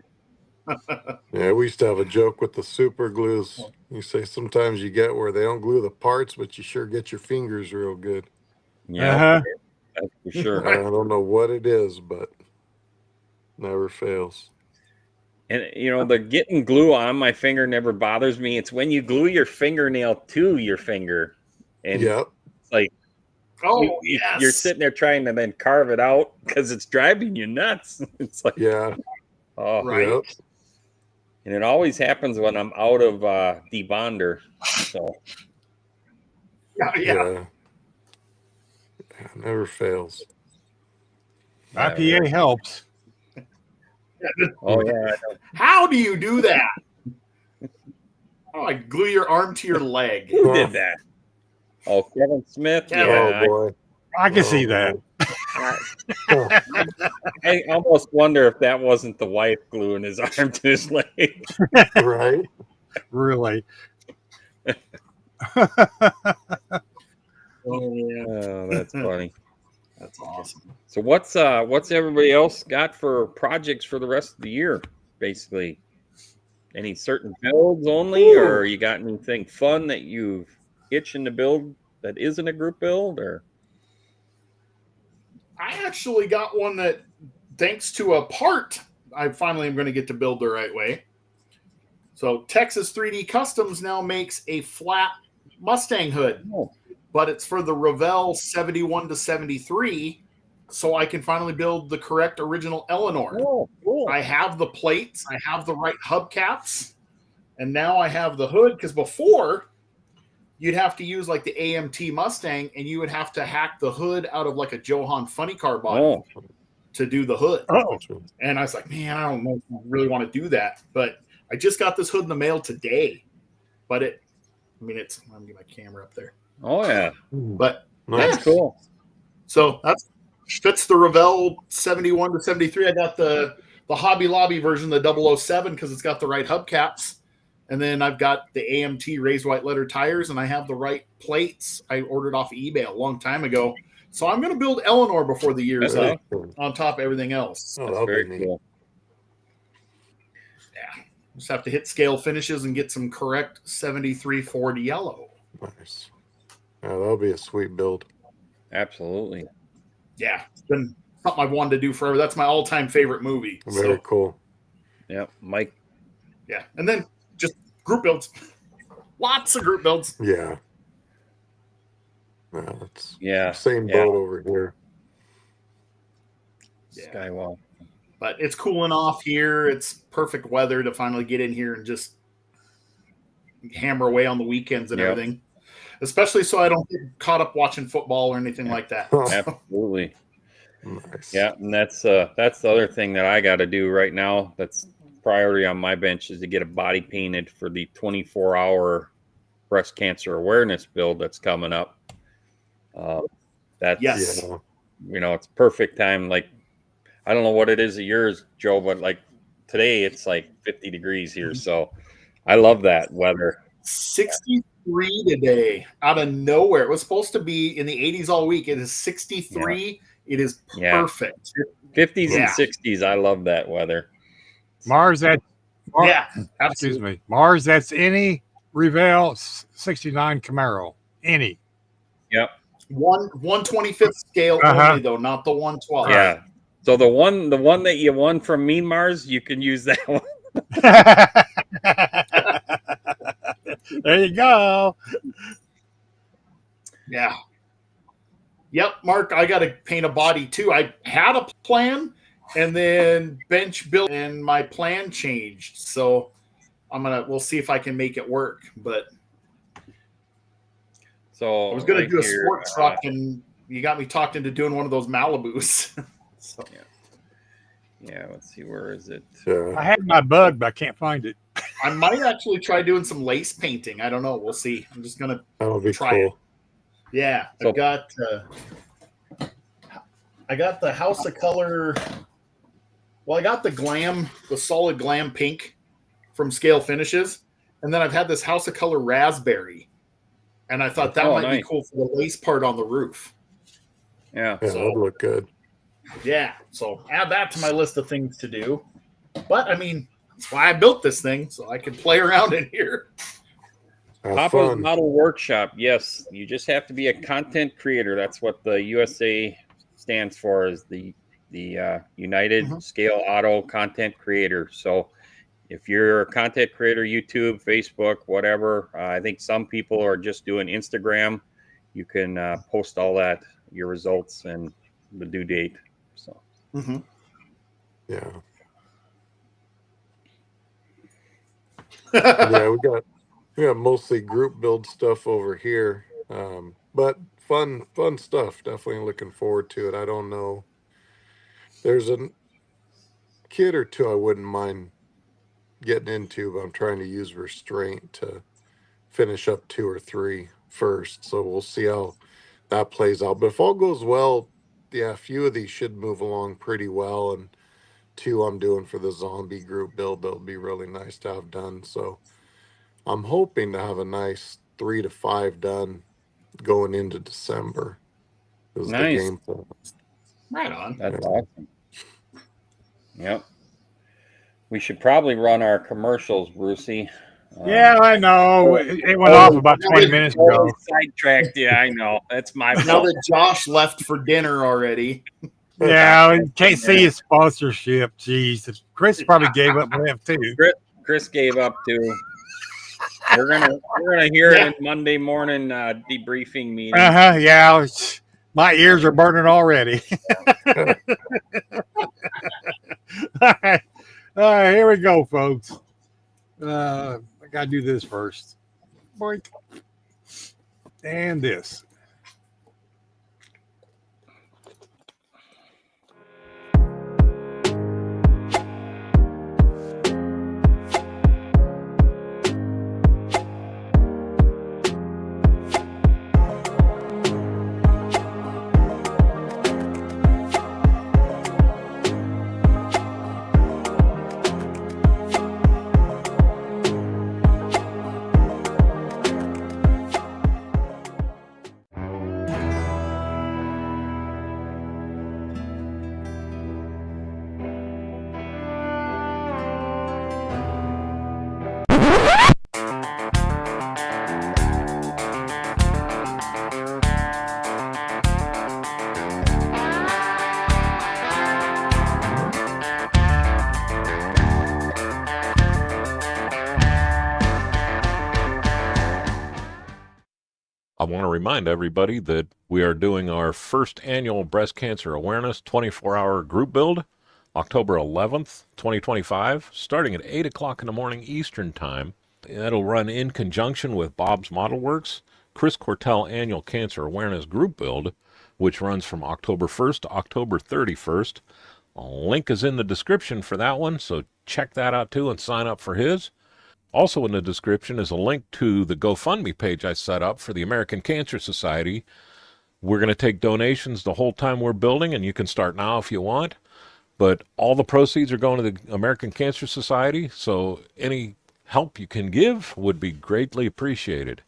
Yeah, we used to have a joke with the super glues. You say sometimes you get where they don't glue the parts, but you sure get your fingers real good. Yeah, Uh-huh. that's for sure. I don't know what it is, but never fails. And the getting glue on my finger never bothers me. It's when you glue your fingernail to your finger, and Yep. it's like yes. you're sitting there trying to then carve it out because it's driving you nuts. It's like, Yeah. oh, Right. Yep. And it always happens when I'm out of debonder. So Yeah. Never fails. IPA helps. oh yeah, How do you do that? Oh, I glue your arm to your leg. who did that? Oh, Kevin Smith. Kevin. Yeah, Oh boy. I can see that. I almost wonder if that wasn't the wife gluing his arm to his leg. Right? Really. Oh, that's funny. That's awesome. So what's everybody else got for projects for the rest of the year? Basically, any certain builds only, or you got anything fun that you've itching to build that isn't a group build, or? I actually got one that, thanks to a part, I finally am going to get to build the right way. So Texas 3D Customs now makes a flat Mustang hood, but it's for the Revell 71 to 73, so I can finally build the correct original Eleanor. Oh, cool. I have the plates, I have the right hubcaps, and now I have the hood, because before you'd have to use like the AMT Mustang, and you would have to hack the hood out of like a Johan funny car body to do the hood. Oh. And I was like, man, I don't know if I really want to do that. But I just got this hood in the mail today. But I'm going to get my camera up there. Oh yeah, But that's cool. So that's fits the Revell 71 to 73. I got the Hobby Lobby version, the 007, because it's got the right hubcaps. And then I've got the AMT raised white letter tires, and I have the right plates. I ordered off eBay a long time ago. So I'm going to build Eleanor before the year's up on top of everything else. Oh, That's that'll very be neat. cool. Yeah. Just have to hit scale finishes and get some correct 73 Ford yellow. Nice. Yeah, that'll be a sweet build. Absolutely. Yeah. It's been something I've wanted to do forever. That's my all-time favorite movie. Very cool. Yeah, Mike. Yeah. And then just group builds. Lots of group builds. Yeah. That's Yeah. same boat over here. Yeah. Skywalker. But it's cooling off here. It's perfect weather to finally get in here and just hammer away on the weekends and everything. Especially so I don't get caught up watching football or anything like that. Absolutely. Nice. Yeah, and that's the other thing that I got to do right now. That's priority on my bench is to get a body painted for the 24-hour breast cancer awareness build that's coming up. That's it's perfect time. Like I don't know what it is of yours, Joe, but like today it's like 50 degrees here, so I love that weather. 63 today out of nowhere. It was supposed to be in the 80s all week. It is 63. Yeah. It is perfect. 50s and 60s. I love that weather. Mars, excuse me. Mars, that's any Revell 69 Camaro. Any. Yep. 1/25th scale only though, not the 1/12. Yeah. So the one that you won from me, Mars, you can use that one. There you go. Yeah. Yep, Mark, I got to paint a body too. I had a plan and then bench built and my plan changed. So we'll see if I can make it work. But so I was going to do a sports truck and you got me talked into doing one of those Malibus. So yeah, let's see, where is it? I had my bug, but I can't find it. I might actually try doing some lace painting. I don't know. We'll see. I'm just going to try it. Yeah, so, I got the House of Color. Well, I got the solid glam pink from Scale Finishes, and then I've had this House of Color raspberry, and I thought that might be cool for the lace part on the roof. Yeah, that would look good. Yeah, so add that to my list of things to do. But I mean, That's why I built this thing, so I can play around in here. Have Papa's fun. Model Workshop. Yes, you just have to be a content creator. That's what the USA stands for, is the United Scale Auto Content Creator. So if you're a content creator, YouTube, Facebook, whatever, I think some people are just doing Instagram. You can post all that, your results and the due date. So Yeah. Yeah, we got mostly group build stuff over here, but fun stuff. Definitely looking forward to it. I don't know. There's a kid or two I wouldn't mind getting into, but I'm trying to use restraint to finish up 2 or 3 first. So we'll see how that plays out. But if all goes well, yeah, a few of these should move along pretty well, and 2 I'm doing for the zombie group build that'll be really nice to have done. So I'm hoping to have a nice 3 to 5 done going into December. Is the game plan. Right on. that's awesome. Yep. We should probably run our commercials, Brucey. Yeah, I know. It went off about 20 minutes ago. Sidetracked. Yeah, I know. That's my Now fault. that Josh left for dinner already. Yeah, you can't see his sponsorship. Jeez, Chris probably gave up left too. Chris gave up too. We're gonna hear it in Monday morning debriefing meeting. Yeah, my ears are burning already. All right, here we go, folks. I gotta do this first. Boink. And this. I want to remind everybody that we are doing our first annual Breast Cancer Awareness 24-hour group build, October 11th, 2025, starting at 8 o'clock in the morning Eastern Time. That'll run in conjunction with Bob's Model Works Chris Cortell Annual Cancer Awareness Group Build, which runs from October 1st to October 31st. A link is in the description for that one, so check that out too and sign up for his. Also in the description is a link to the GoFundMe page I set up for the American Cancer Society. We're going to take donations the whole time we're building, and you can start now if you want. But all the proceeds are going to the American Cancer Society, so any help you can give would be greatly appreciated.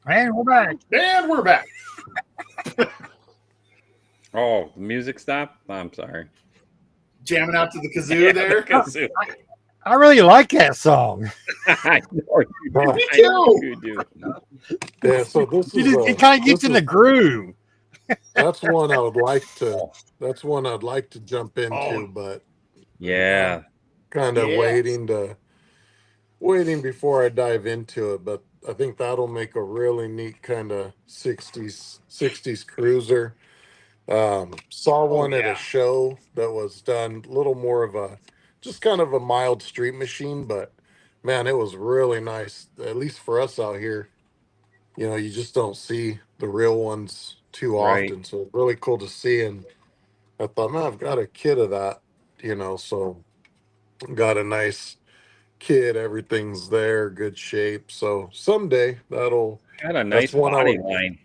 And we're back. And we're back. Oh, the music stopped? I'm sorry. Jamming out to the kazoo there. Kazoo. I really like that song. I know you do. Me I too. know you do. Yeah, so this is It kind of gets in the groove. That's one I would like to. That's one I'd like to jump into, but Yeah. kind of Yeah. waiting before I dive into it. But I think that'll make a really neat kind of 60s cruiser. Saw one at yeah. a show that was done a little more of a just kind of a mild street machine, but man, it was really nice. At least for us out here, you just don't see the real ones too Right. often. So it's really cool to see. And I thought, man, I've got a kit of that, so got a nice kit. Everything's there, good shape. So someday Had a that's nice one I body would, line.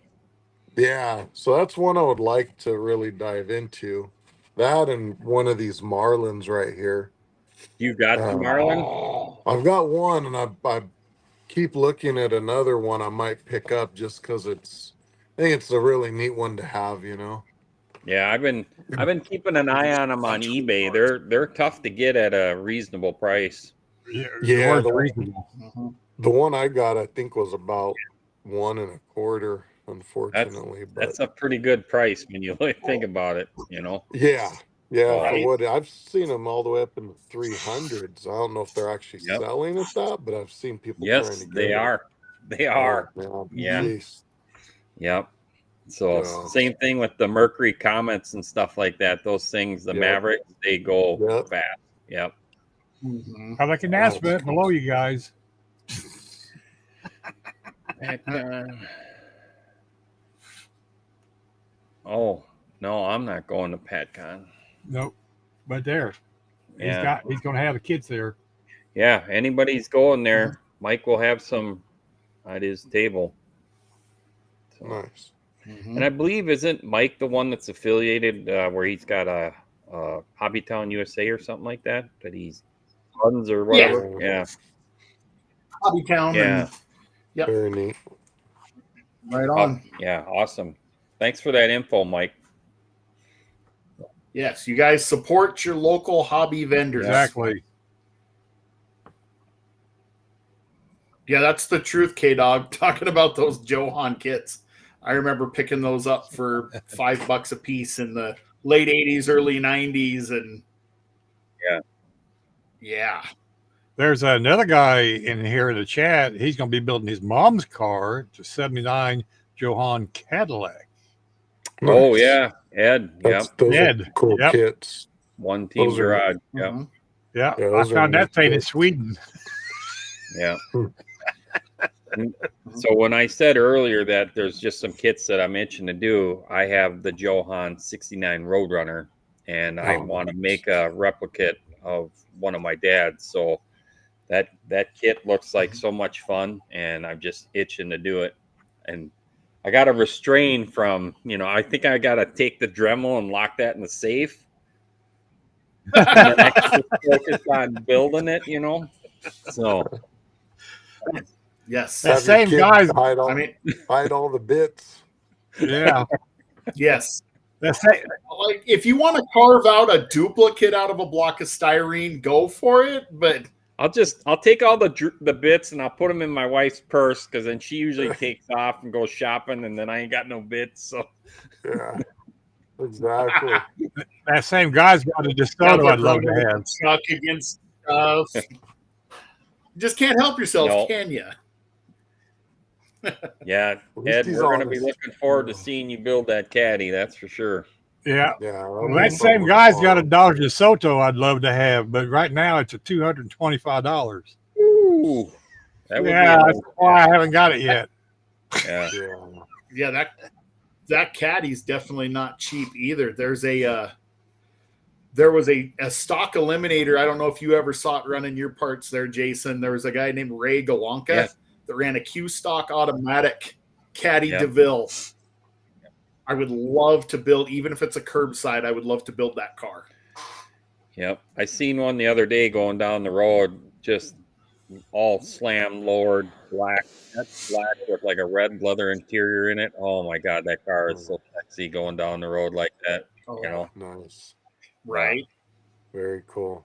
yeah. So that's one I would like to really dive into. That and one of these Marlins right here. You got the Um, Marlin? I've got one, and I keep looking at another one I might pick up just because I think it's a really neat one to have. Yeah, I've been keeping an eye on them on eBay. They're tough to get at a reasonable price. Yeah, Yeah, reasonable. the one I got, I think, was about 1.25, That's unfortunately. But that's a pretty good price when you think about it, yeah, So, for what I've seen them all the way up in the 300s. I don't know if they're actually Yep. selling at that, but I've seen people trying yes, to get they it. are. They Oh, are. man, Yeah. jeez. Yep. So Yeah. same thing with the Mercury Comets and stuff like that. Those things, the Yep. Mavericks, they go Yep. fast. Yep. I like an announcement below you guys. Oh no, I'm not going to PatCon. Nope. But there. Yeah. He's gonna have the kids there. Yeah. Anybody's going there, Mike will have some at his table. So. Nice. And I believe isn't Mike the one that's affiliated where he's got a Hobbytown USA or something like that he's runs or whatever. Yeah. Hobbytown. Yeah. And, yep. Very neat. Right on. Yeah. Awesome. Thanks for that info, Mike. Yes, you guys support your local hobby vendors. Exactly. Yeah, that's the truth, K-Dog. Talking about those Johan kits. I remember picking those up for $5 a piece in the late 80s, early 90s. And yeah. There's another guy in here in the chat. He's going to be building his mom's car. It's a 79 Johan Cadillac. Nice. Oh, yeah. Ed. Those Ed. are cool Yep. kits. One team Those are- garage. Mhm. Yeah, Yeah, I those are found that neat thing in kits. Sweden. Yeah. So when I said earlier that there's just some kits that I'm itching to do, I have the Johan 69 Roadrunner, and I Oh, want to nice. make a replicate of one of my dad's. So that kit looks like so much fun, and I'm just itching to do it. And I got to restrain from, I think I got to take the Dremel and lock that in the safe. And then I can just focus on building it, So Yes. That Have your same kids guy's. hide all the bits. Yeah. Yes. That's it. Like, if you want to carve out a duplicate out of a block of styrene, go for it. But I'll take all the bits and I'll put them in my wife's purse because then she usually takes off and goes shopping, and then I ain't got no bits. So Yeah, exactly. That same guy's got a DeSoto I'd love to have. Stuck against stuff. Just can't help yourself, No. can you? yeah, At least Ed, he's we're going to be honest. looking forward to seeing you build that caddy. That's for sure. Yeah. Yeah. Well, that same guy's got a Dodge DeSoto I'd love to have, but right now it's at $225. Ooh, that would Yeah, be that's why I haven't got it yet. yeah. Yeah, that caddy's definitely not cheap either. There was a stock eliminator. I don't know if you ever saw it running your parts there, Jason. There was a guy named Ray Gawanka that ran a Q stock automatic caddy DeVille. I would love to build, even if it's a curbside, I would love to build that car. Yep. I seen one the other day going down the road, just all slam lowered, black. That's black with like a red leather interior in it. Oh my God, that car is so sexy going down the road like that. Nice. Right. Very cool.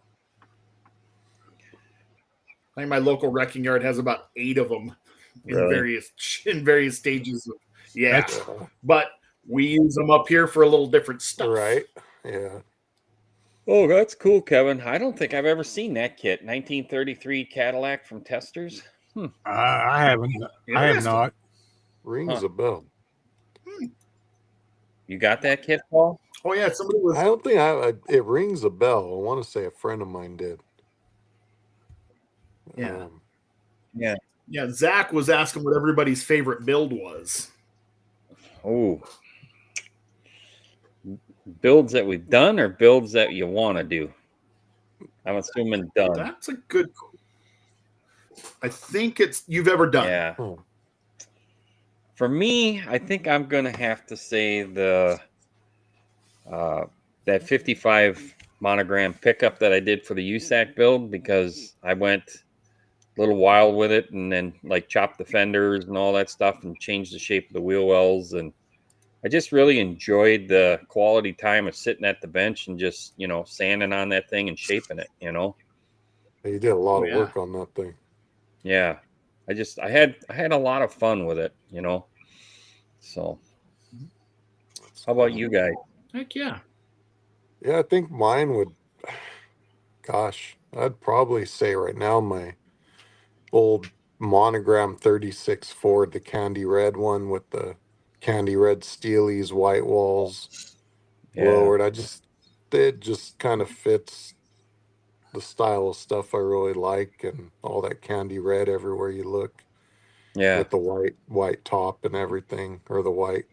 I think my local wrecking yard has about 8 of them in Really? various stages of, but We use them up here for a little different stuff. Right. Yeah. Oh, that's cool, Kevin. I don't think I've ever seen that kit. 1933 Cadillac from Testers. I haven't. I have Interesting. not. Rings a bell. You got that kit, Paul? Oh yeah, somebody was. I don't think it rings a bell. I want to say a friend of mine did. Yeah. Yeah. Yeah, Zach was asking what everybody's favorite build was. Oh. Builds that we've done or builds that you want to do? I'm assuming done. That's a good. I think it's you've ever done. Yeah. Oh. For me, I think I'm gonna have to say the that 55 monogram pickup that I did for the USACC build, because I went a little wild with it and then like chopped the fenders and all that stuff and changed the shape of the wheel wells, and I just really enjoyed the quality time of sitting at the bench and just, you know, sanding on that thing and shaping it, you know. You did a lot of yeah. work on that thing. Yeah. I had a lot of fun with it, you know. So how about you guys? Heck yeah. Yeah, I think mine would, gosh, I'd probably say right now my old monogram 36 Ford, the candy red one with the candy red steelies, white walls, lowered. It just kind of fits the style of stuff I really like, and all that candy red everywhere you look. Yeah. With the white top and everything, or the white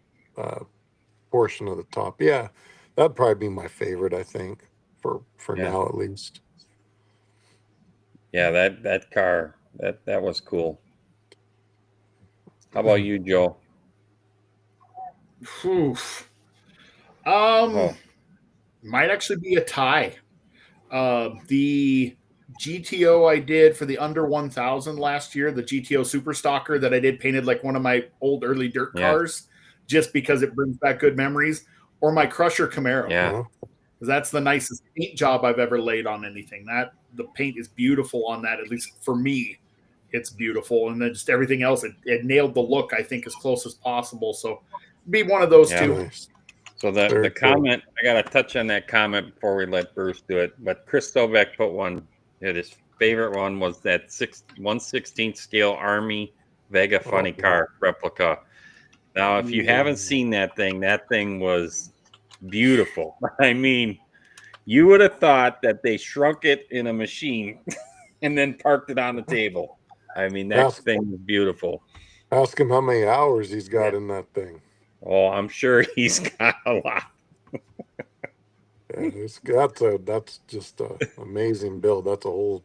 portion of the top. Yeah, that'd probably be my favorite, I think, for Yeah. now at least. Yeah, that car, that was cool. How about you, Joe? Oof. Oh, Might actually be a tie. The GTO I did for the under 1000 last year, the GTO Super Stalker that I did painted like one of my old early dirt Yeah. cars, just because it brings back good memories, or my Crusher Camaro. yeah. Because that's the nicest paint job I've ever laid on anything. That the paint is beautiful on that, at least for me. It's beautiful, and then just everything else, it nailed the look, I think, as close as possible. So be one of those Yeah. two. Nice. So the Very comment, I got to touch on that comment before we let Bruce do it. But Chris Stovek put one, his favorite one was that 1/16 scale Army Vega funny car replica. Now, if you haven't seen that thing was beautiful. I mean, you would have thought that they shrunk it in a machine and then parked it on the table. I mean, that thing was beautiful. Ask him how many hours he's got in that thing. Oh, I'm sure he's got a lot. Yeah, that's just an amazing build. That's a whole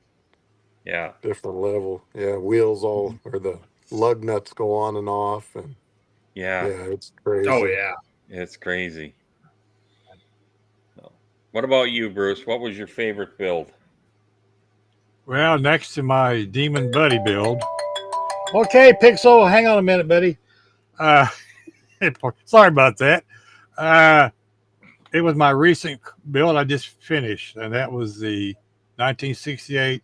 different level. Yeah, wheels or the lug nuts go on and off, and yeah, it's crazy. Oh yeah, it's crazy. What about you, Bruce? What was your favorite build? Well, next to my Demon Buddy build. Okay, Pixel, hang on a minute, buddy. Sorry about that. It was my recent build I just finished, and that was the 1968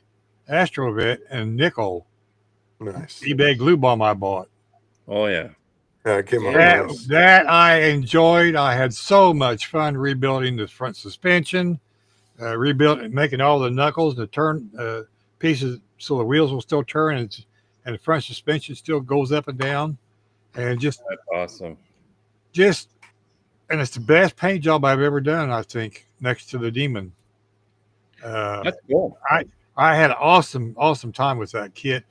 Astrovet in nickel. Nice. eBay glue bomb I bought. Oh yeah. Yeah, it came out nice. That I enjoyed. I had so much fun rebuilding the front suspension, making all the knuckles, the turn pieces, so the wheels will still turn, and the front suspension still goes up and down, and that's awesome. And it's the best paint job I've ever done, I think, next to the Demon. That's cool. I had an awesome time with that kit.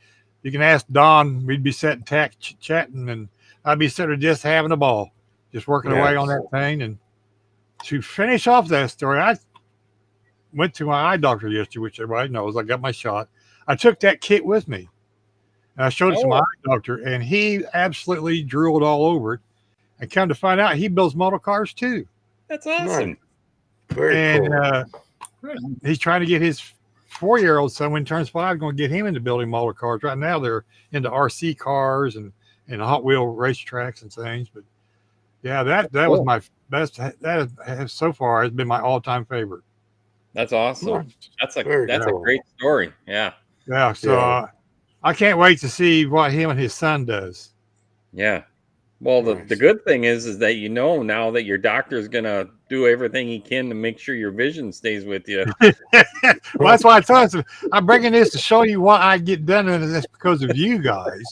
You can ask Don. We'd be sitting chatting, and I'd be sitting there just having a ball, just working away on that thing. And to finish off that story, I went to my eye doctor yesterday, which everybody knows. I got my shot. I took that kit with me, and I showed it to my eye doctor, and he absolutely drooled all over it. And come to find out, he builds model cars too. That's awesome. Nice. Very cool. He's trying to get his 4-year-old son, when he turns 5, going to get him into building model cars. Right now, they're into RC cars and Hot Wheel racetracks and things. But yeah, that was my best. That has so far has been my all-time favorite. That's awesome. That's a cool. great story. Yeah. Yeah. So I can't wait to see what him and his son does. Yeah. Well, the Nice. good thing is that you know now that your doctor's gonna do everything he can to make sure your vision stays with you. Well, that's why I told him I'm bringing this to show you why I get done, and it's because of you guys.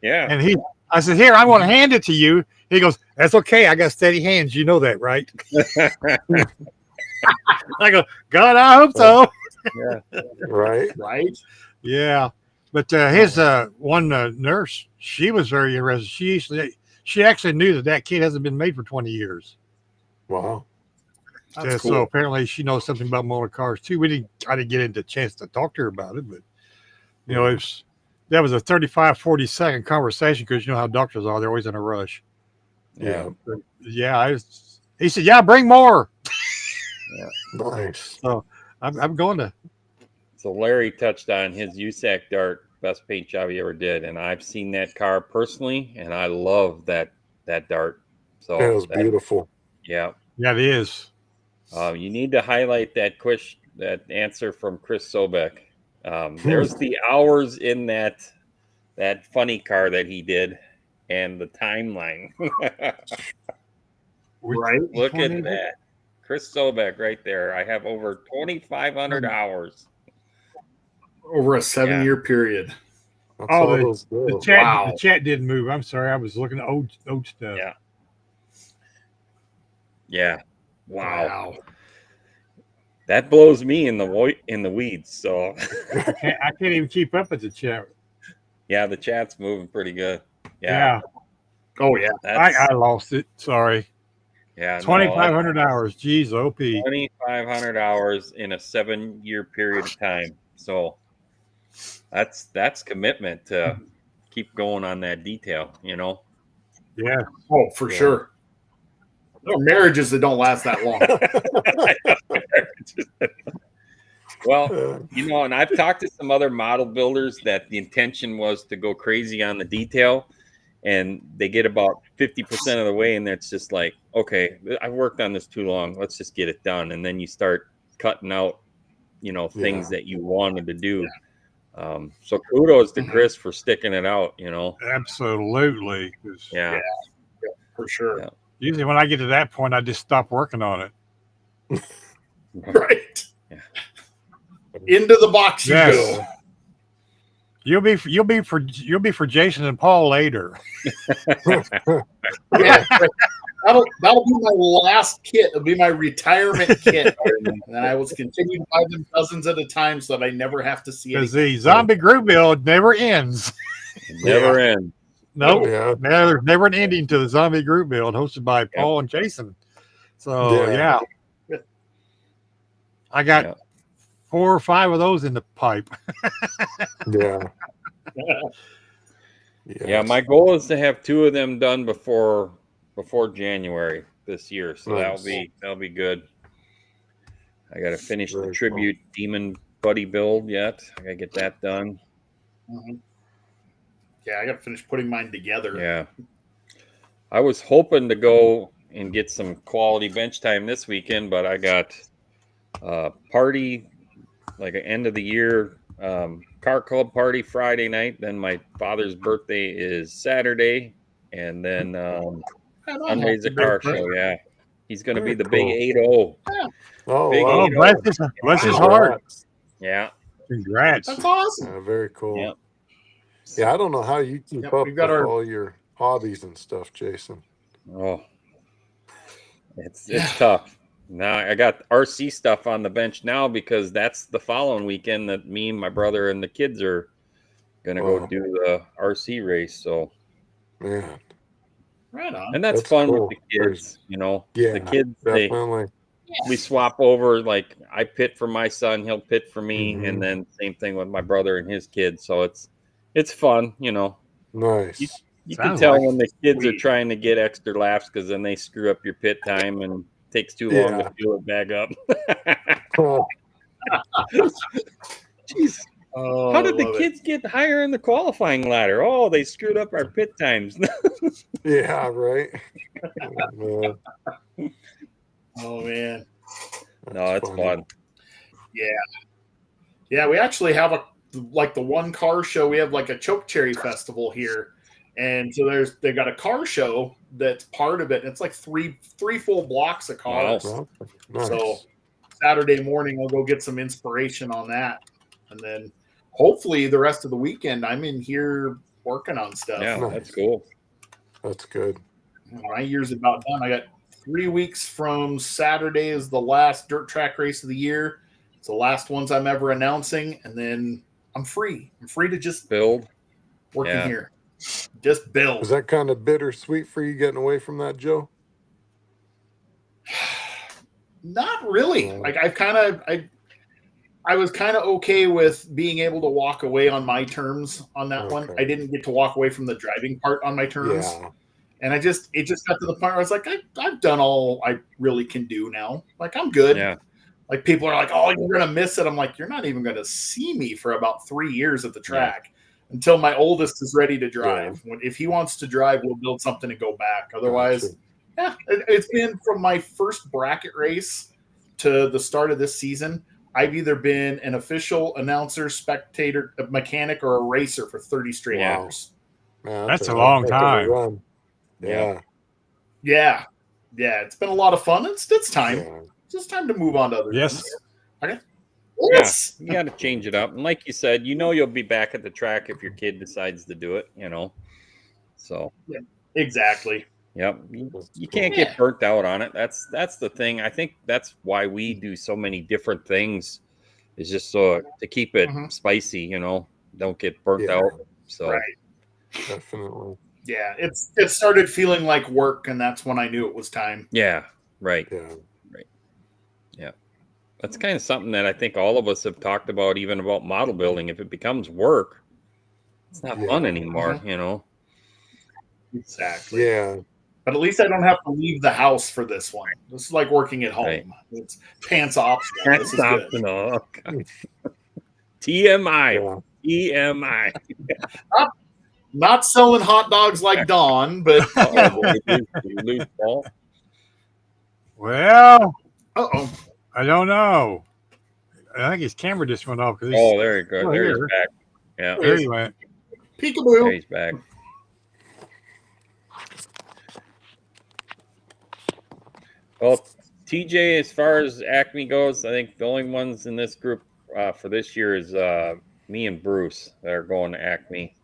Yeah. And I said, here, I'm going to hand it to you. He goes, that's okay. I got steady hands. You know that, right? I go, God, I hope so. Yeah. Right. Right? Yeah. But his one nurse, she was very interested. She actually knew that kid hasn't been made for 20 years. Wow. That's So cool. apparently she knows something about motor cars too. I didn't get into a chance to talk to her about it, but you know, that was a 35, 40-second conversation because you know how doctors are. They're always in a rush. Yeah. But yeah, he said, yeah, bring more. Nice. So I'm going to. So Larry touched on his USACC dart, best paint job he ever did, and I've seen that car personally, and I love that dart. So That was beautiful. Yeah. Yeah, it is. You need to highlight that answer from Chris Sobek. There's the hours in that funny car that he did, and the timeline. Right? Look at that, Chris Sobek right there. I have over 2,500 hours. Over a 7-year period. That's Oh, all those the girls. chat, Wow. the chat didn't move. I'm sorry. I was looking at old stuff. Yeah. Yeah. Wow. That blows me in the weeds. So I can't even keep up with the chat. yeah, the chat's moving pretty good. Yeah. Oh, yeah. I lost it. Sorry. Yeah. 2,500 hours. Jeez, OP. 2,500 hours in a 7-year period of time. So that's commitment to keep going on that detail, you know? Yeah. Oh, for sure. There are marriages that don't last that long. Well, you know, and I've talked to some other model builders that the intention was to go crazy on the detail, and they get about 50% of the way, and it's just like, okay, I've worked on this too long. Let's just get it done. And then you start cutting out, you know, things that you wanted to do. So kudos to Chris for sticking it out, you know. Absolutely. Yeah. For sure. Yeah. Usually when I get to that point, I just stop working on it. Right. Yeah. Into the box you Yes. go. You'll be for Jason and Paul later. Yeah. That'll be my last kit. It'll be my retirement kit. And I will continue to buy them dozens at a time so that I never have to see it. Because the zombie group build never ends. Never end. Nope. Yeah. There's never an ending to the zombie group build hosted by Paul and Jason. So yeah. I got 4 or 5 of those in the pipe. Yeah. Yeah, my goal is to have 2 of them done before January this year. So Nice. that'll be good. I got to finish Very the tribute Demon Buddy build yet. I got to get that done. Mhm. Yeah, I got to finish putting mine together. Yeah. I was hoping to go and get some quality bench time this weekend, but I got a party, like an end of the year car club party Friday night. Then my father's birthday is Saturday. And then Sunday's a car show. Yeah. He's going to be the big 8-0. Oh, Big wow. Bless his heart. Yeah. Congrats. That's awesome. Yeah, very cool. Yeah. Yeah, I don't know how you keep up we've got with our- all your hobbies and stuff, Jason. Oh, it's tough. Now I got RC stuff on the bench now because that's the following weekend that me and my brother and the kids are gonna go do the RC race. So Man. Right on. and that's That's fun cool. with the kids, you know. Yeah, the kids definitely. we swap over. Like I pit for my son, he'll pit for me, Mhm. and then same thing with my brother and his kids. So it's fun, you know. Nice. You can Sounds tell like when the kids are sweet. trying to get extra laps because then they screw up your pit time and it takes too long to fill it back up. Oh, Jeez, Oh, how did I the love it. kids get higher in the qualifying ladder? Oh, they screwed up our pit times. yeah, right. Man, Oh, man. No, it's funny. fun. Yeah, we actually have the one car show. We have like a choke cherry festival here, And so they got a car show that's part of it. It's like three full blocks of cars. Well, nice. So Saturday morning, I'll go get some inspiration on that. And then hopefully the rest of the weekend, I'm in here working on stuff. Yeah, Nice. that's cool. That's good. My year's about done. I got 3 weeks from Saturday is the last dirt track race of the year. It's the last ones I'm ever announcing. And then I'm free. I'm free to just Build. work in Yeah. here. Just build. Was that kind of bittersweet for you getting away from that, Joe? Not really. Yeah. Like I was kind of okay with being able to walk away on my terms on that one. Okay. I didn't get to walk away from the driving part on my terms. Yeah. And it just got to the point where I was like, I've done all I really can do now. Like, I'm good. Yeah. Like, people are like, oh, you're going to miss it. I'm like, you're not even going to see me for about 3 years at the track until my oldest is ready to drive. If he wants to drive, we'll build something and go back. Otherwise, it's been from my first bracket race to the start of this season. I've either been an official announcer, spectator, a mechanic, or a racer for 30 straight hours. Man, That's a long heck of a time. run. Yeah. Yeah. It's been a lot of fun. It's time. Yeah. It's just time to move on to other Yes. things. Okay. Yeah, Yes. you got to change it up. And like you said, you'll be back at the track if your kid decides to do it, So, Exactly. yep. You can't get burnt out on it. That's the thing. I think that's why we do so many different things, is just so to keep it spicy, don't get burnt out. So, Right. Definitely. Yeah. It started feeling like work, and that's when I knew it was time. yeah, right. Yeah. Yeah. That's kind of something that I think all of us have talked about, even about model building. If it becomes work, it's not fun anymore, Exactly. Yeah. But at least I don't have to leave the house for this one. This is like working at home. Right. It's pants optional. This is good. optional. TMI. Yeah. TMI. Not selling hot dogs like Dawn, but You lose Paul. Well, uh-oh. I don't know. I think his camera just went off. Oh, there you go. Oh, There he's here. back. Yeah, There he went. there Peekaboo. he's back. Well, TJ, as far as Acme goes, I think the only ones in this group for this year is me and Bruce that are going to Acme.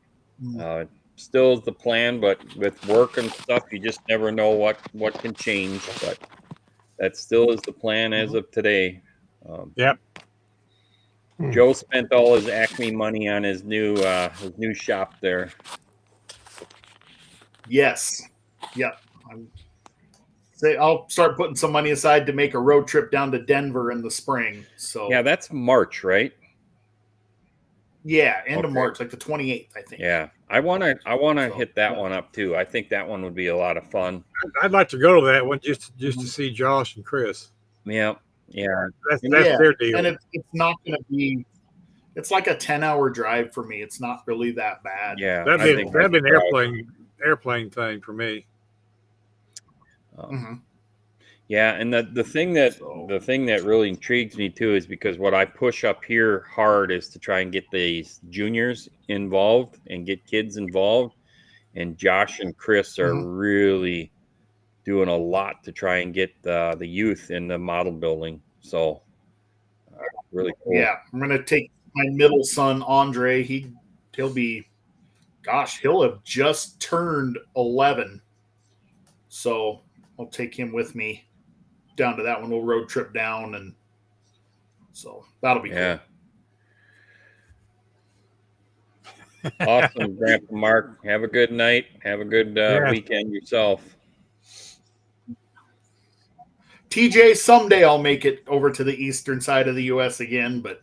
Still is the plan, but with work and stuff, you just never know what can change. But that still is the plan as of today. Yep. Joe spent all his Acme money on his new shop there. Yes. Yep. I'll start putting some money aside to make a road trip down to Denver in the spring. So Yeah, that's March, right? yeah, end of Okay. March, like the 28th, I think. Yeah, I wanna So, hit that one up too. I think that one would be a lot of fun. I'd like to go to that one just to see Josh and Chris. Yeah. That's Yeah, their deal. And it's not going to be. It's like a 10-hour drive for me. It's not really that bad. Yeah, That'd be an probably- airplane thing for me. Mhm. Yeah, and the thing that really intrigues me too is because what I push up here hard is to try and get these juniors involved and get kids involved, and Josh and Chris are really doing a lot to try and get the youth in the model building. So really cool. Yeah, I'm going to take my middle son Andre. He'll have just turned 11. So I'll take him with me down to that one. We'll road trip down, and so that'll be Yeah. cool. Awesome, Grandpa Mark. Have a good night. Have a good weekend yourself. TJ, someday I'll make it over to the eastern side of the U.S. again, but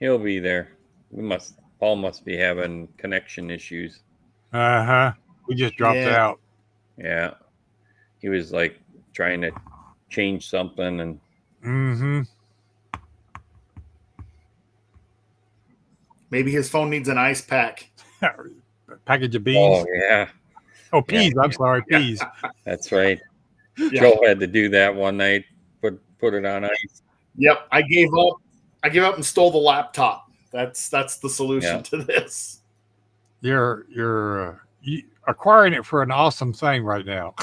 He'll be there. Paul must be having connection issues. We just dropped Yeah. out. Yeah. He was like trying to change something and maybe his phone needs an ice pack. Package of beans. oh yeah, Peas. I'm sorry, peas. that's right. Yeah. Joe had to do that one night, put it on ice. Yep, I gave up and stole the laptop. That's the solution Yeah. to this. you're acquiring it for an awesome thing right now.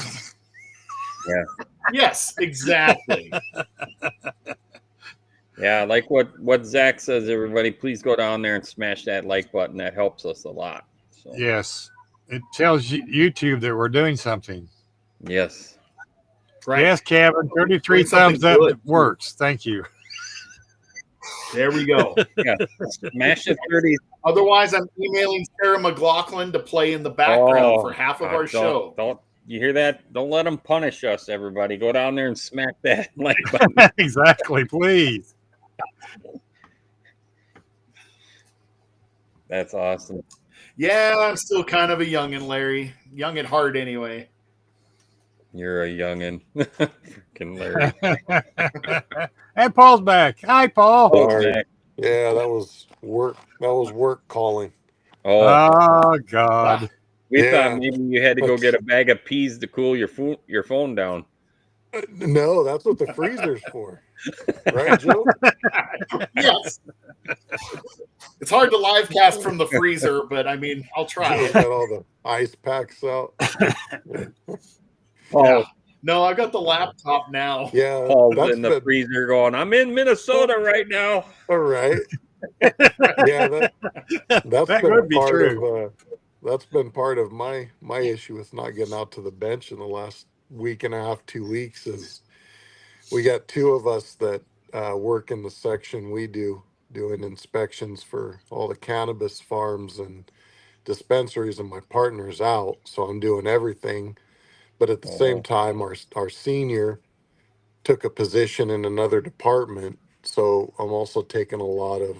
Yeah. Yes, exactly. Yeah, like what Zach says, everybody, please go down there and smash that like button. That helps us a lot. So Yes, it tells YouTube that we're doing something. yes. Right. Yes, Kevin, 33 Doing something thumbs up good. works. Thank you. There we go. Yeah. Smash the 30. Otherwise, I'm emailing Sarah McLaughlin to play in the background for half of our show. Don't you hear that? Don't let them punish us, everybody. Go down there and smack that like button. Exactly, please. That's awesome. Yeah, I'm still kind of a youngin', Larry. Young at heart, anyway. You're a youngin'. Freaking Larry. And Paul's back. Hi, Paul. Oh, Sorry. Zach. Yeah, that was work. That was work calling. Oh, Oh, God. we yeah. thought maybe you had to go get a bag of peas to cool your phone down. No, that's what the freezer's for. Right, Joe? Yes. It's hard to live cast from the freezer, but I mean, I'll try. Joe's got all the ice packs out. Paul, No, I've got the laptop now. Yeah, Paul's that's in the been freezer going, I'm in Minnesota right now. all right. Yeah, that's That been could be part true. of that's been part of my issue with not getting out to the bench in the last week and a half, 2 weeks is we got two of us that work in the section we do doing inspections for all the cannabis farms and dispensaries, and my partner's out, so I'm doing everything. But at the same time, our senior took a position in another department, so I'm also taking a lot of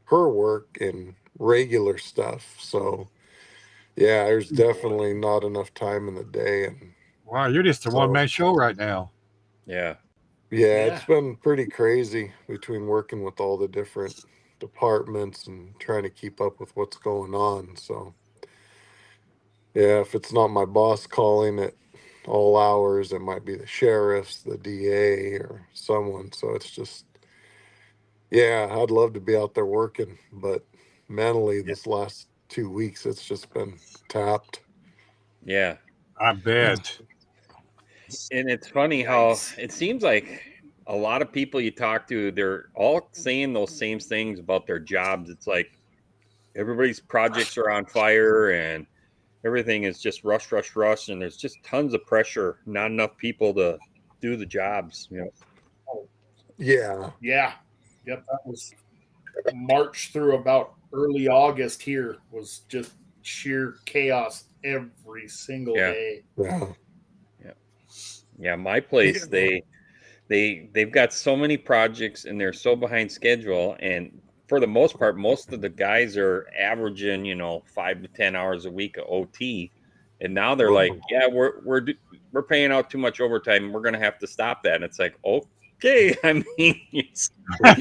her work and regular stuff. So yeah, there's definitely not enough time in the day, and Wow, you're just a So- one-man show right now. Yeah. yeah, Yeah. it's been pretty crazy between working with all the different departments and trying to keep up with what's going on. So yeah, if it's not my boss calling at all hours, it might be the sheriffs, the DA, or someone. So it's just, yeah, I'd love to be out there working, but mentally this last 2 weeks, it's just been tapped. Yeah. I bet. And it's funny how Nice. it seems like a lot of people you talk to, they're all saying those same things about their jobs. It's like everybody's projects are on fire and everything is just rush, and there's just tons of pressure, not enough people to do the jobs. You know? Yeah. Yeah. Yep. That was March through about early August here was just sheer chaos every single Yeah. day. Yeah. Yeah, my place, they've got so many projects and they're so behind schedule, and for the most part, most of the guys are averaging, 5 to 10 hours a week of OT, and now they're like, yeah, we're paying out too much overtime. We're gonna have to stop that. And it's like, okay, I mean, I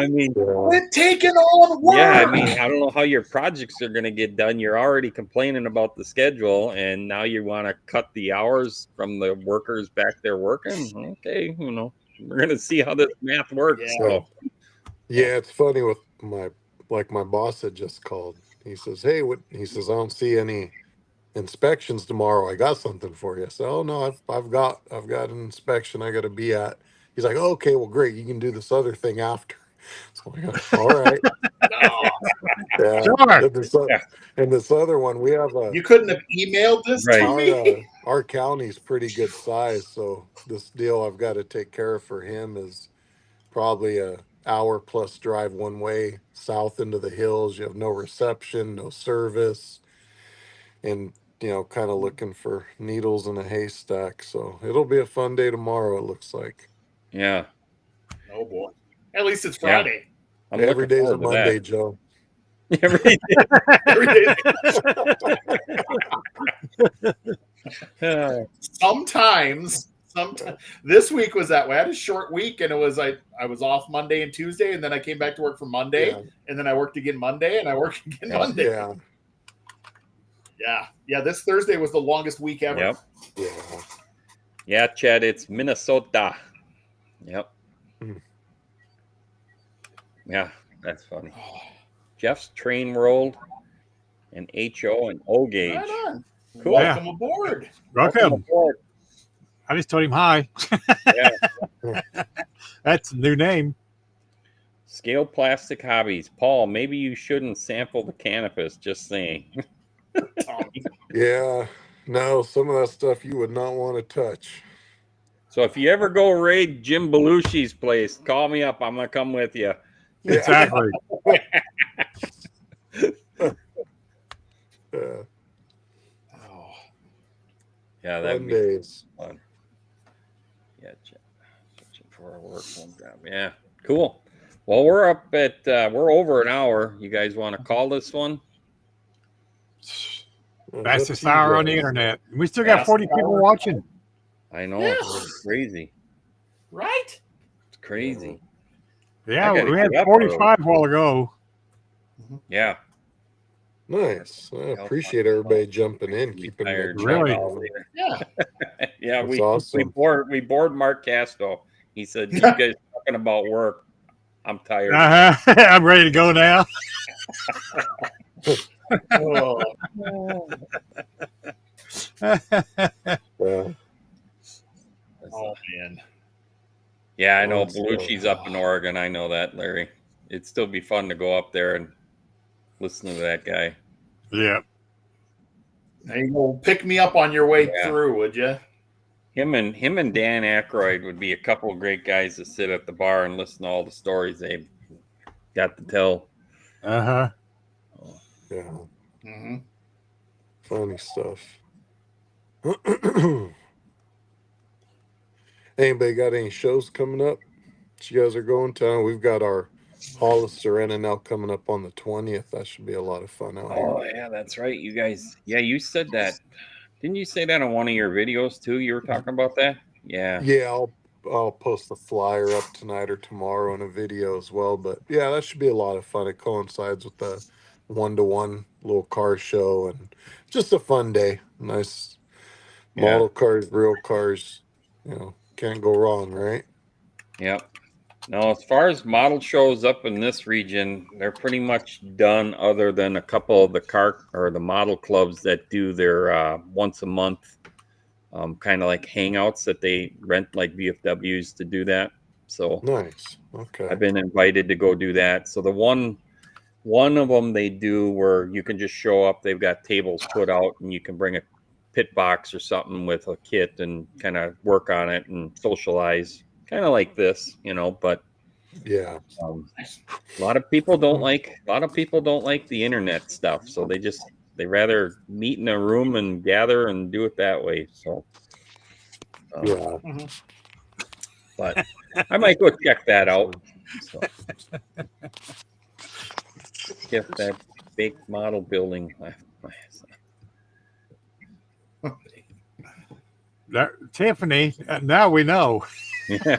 mean, Yeah. Quit taking on work. yeah, I mean, I don't know how your projects are gonna get done. You're already complaining about the schedule, and now you want to cut the hours from the workers back there working. Okay, we're gonna see how this math works. Yeah. So. Yeah, it's funny with my boss had just called. He says, "Hey, what?" He says, "I don't see any inspections tomorrow. I got something for you." So, "Oh no, I've got an inspection I got to be at." He's like, "Oh, okay, well, great. You can do this other thing after." So I go, "All right." No, Yeah. Sure. And this other one, we have you couldn't have emailed this Right. to me. our county's pretty good size, so this deal I've got to take care of for him is probably a hour plus drive one way south into the hills. You have no reception, no service, and kind of looking for needles in a haystack. So it'll be a fun day tomorrow, it looks like. Yeah, Oh boy. At least it's Yeah. Friday. I'm Every looking day's a forward to Monday, that. Joe. Every day. Every day. Sometimes this week was that way. I had a short week, and it was I was off Monday and Tuesday, and then I came back to work for Monday, Yeah. and then I worked again Monday, and I worked again Yeah. Monday. Yeah. Yeah. This Thursday was the longest week ever. Yep. Yeah. Yeah, Chad, it's Minnesota. Yep. Hmm. Yeah, that's funny. Jeff's Train World, and HO and O Gauge. Right on. Cool. Welcome aboard. Welcome. aboard. I just told him hi. Yeah. That's a new name. Scale Plastic Hobbies. Paul, maybe you shouldn't sample the cannabis, just saying. Tommy. Yeah, no, some of that stuff you would not want to touch. So if you ever go raid Jim Belushi's place, call me up. I'm going to come with you. Exactly. Yeah, Oh, Yeah, that'd fun be days. fun. Yeah, searching for a work phone job. Yeah, cool. Well, we're up at we're over an hour. You guys want to call this one? Fastest hour on the internet. We still got Fastest 40 people hour. watching. I know Yes. it's crazy. right? It's crazy. Yeah, I gotta we had get up 45 a while ago. Yeah. Nice. I appreciate everybody jumping in, keeping the Tired. chat Really? going. Yeah. Yeah, That's we awesome. bored Mark Castro. He said, "You guys talking about work? I'm tired." I'm ready to go now. Oh, Yeah. oh man. Yeah, I know Awesome. Belushi's up in Oregon. I know that, Larry. It'd still be fun to go up there and listen to that guy. Yeah. There you go. Pick me up on your way Yeah. through, would you? Him and Dan Aykroyd would be a couple of great guys to sit at the bar and listen to all the stories they've got to tell. Uh-huh. Yeah. Mm-hmm. Funny stuff. Anybody got any shows coming up that you guys are going to? We've got our Hollister Serena now coming up on the 20th. That should be a lot of fun out Oh here. yeah, that's right. You guys, yeah, you said that. Didn't you say that on one of your videos too? You were talking about that? Yeah. Yeah, I'll post the flyer up tonight or tomorrow in a video as well. But yeah, that should be a lot of fun. It coincides with the 1-to-1 little car show and just a fun day. Nice model cars, real cars. Can't go wrong, right? Yep. Now, as far as model shows up in this region, they're pretty much done, other than a couple of the car or the model clubs that do their once a month kind of like hangouts that they rent, like VFWs, to do that. So Nice. Okay. I've been invited to go do that. So the one of them they do where you can just show up. They've got tables put out, and you can bring a pit box or something with a kit and kind of work on it and socialize, kind of like this, but Yeah. a lot of people don't like the internet stuff, so they rather meet in a room and gather and do it that way. So Yeah. but I might go check that out. So get that big model building. Tiffany, now we know. Yeah.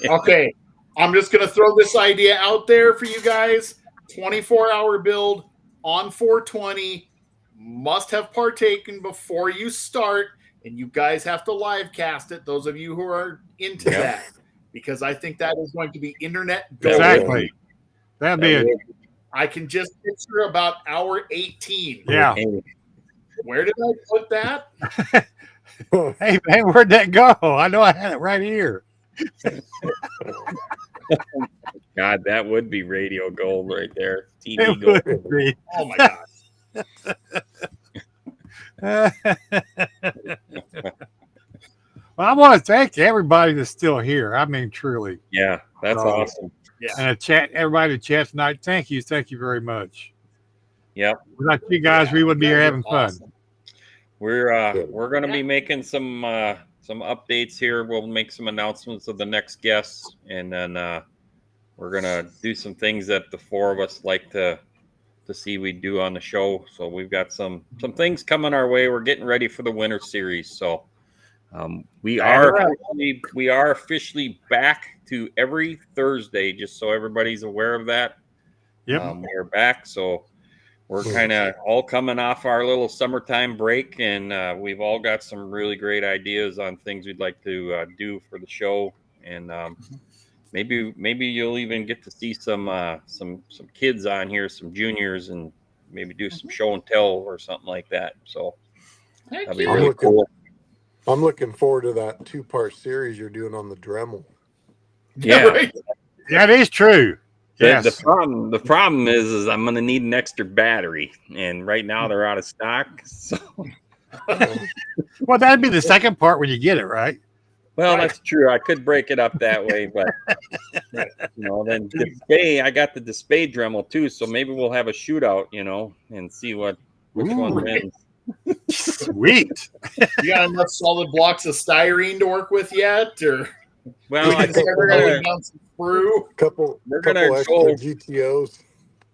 Okay. I'm just going to throw this idea out there for you guys. 24-hour build on 420. Must have partaken before you start, and you guys have to live cast it, those of you who are into that, because I think that is going to be internet gold. Exactly. That'd be it. I can just picture about hour 18. Yeah. Where did I put that? Hey, man, where'd that go? I know I had it right here. God, that would be radio gold right there. TV It gold. would be. Oh my God. Well, I want to thank everybody that's still here. I mean, truly. Yeah, that's awesome. Yeah. And everybody that chat tonight, thank you very much. Yep. Without you guys, we would be here having fun. We're going to be making some updates here. We'll make some announcements of the next guests, and then we're going to do some things that the four of us like to see we do on the show. So we've got some things coming our way. We're getting ready for the winter series. So we are officially back to every Thursday, just so everybody's aware of that. Yep. We're back. So we're kind of all coming off our little summertime break, and we've all got some really great ideas on things we'd like to do for the show. And maybe you'll even get to see some kids on here, some juniors, and maybe do some show and tell or something like that. So Heck that'd be yeah. really cool. I'm looking forward to that 2-part series you're doing on the Dremel. Yeah. Right. That is true. Yes. The problem is I'm going to need an extra battery, and right now they're out of stock. So, Well, that'd be the second part when you get it, right? well, Right. that's true. I could break it up that way, but then Display, I got the Display Dremel too, so maybe we'll have a shootout, and see which one Ooh. wins. Sweet. You got enough solid blocks of styrene to work with yet, or Well, I can think start we're rolling gonna down some sprue? Couple gonna extra go- GTOs.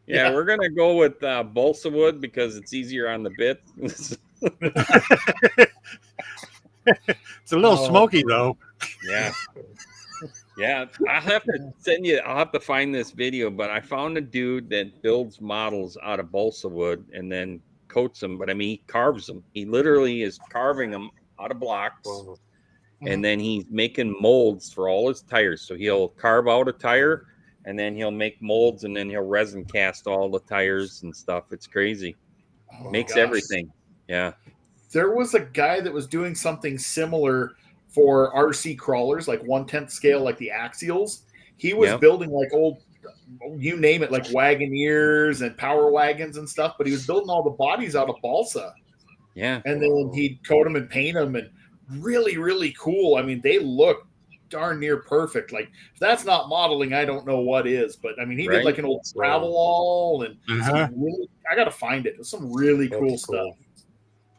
Yeah, we're gonna go with balsa wood because it's easier on the bit. It's a little smoky though. Yeah. I'll have to find this video, but I found a dude that builds models out of balsa wood and then coats them. But I mean, he carves them. He literally is carving them out of blocks, Wow. and then he's making molds for all his tires. So he'll carve out a tire, and then he'll make molds, and then he'll resin cast all the tires and stuff. It's crazy. Oh, Makes gosh. everything. Yeah. There was a guy that was doing something similar for RC crawlers, like 1/10 scale, like the Axials. He was building like old, you name it, like Wagoneers and Power Wagons and stuff, but he was building all the bodies out of balsa. Yeah. And then he'd coat them and paint them, and really, really cool. I mean, they look darn near perfect. Like, if that's not modeling, I don't know what is. But I mean, he did like an old travel all, and I got to find it. There's some really cool stuff.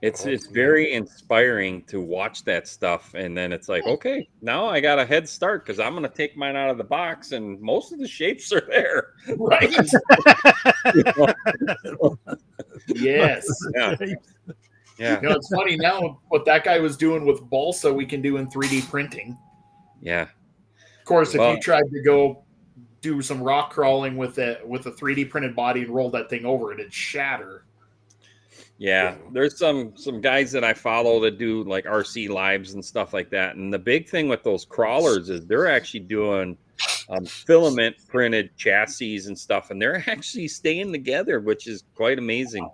It's very inspiring to watch that stuff, and then it's like, okay, now I got a head start because I'm going to take mine out of the box, and most of the shapes are there. Right? Yes. Yeah. It's funny now what that guy was doing with balsa, we can do in 3D printing. Yeah. Of course, if you tried to go do some rock crawling with a 3D printed body and roll that thing over, it'd shatter. Yeah, there's some guys that I follow that do like RC lives and stuff like that. And the big thing with those crawlers is they're actually doing filament printed chassis and stuff, and they're actually staying together, which is quite amazing,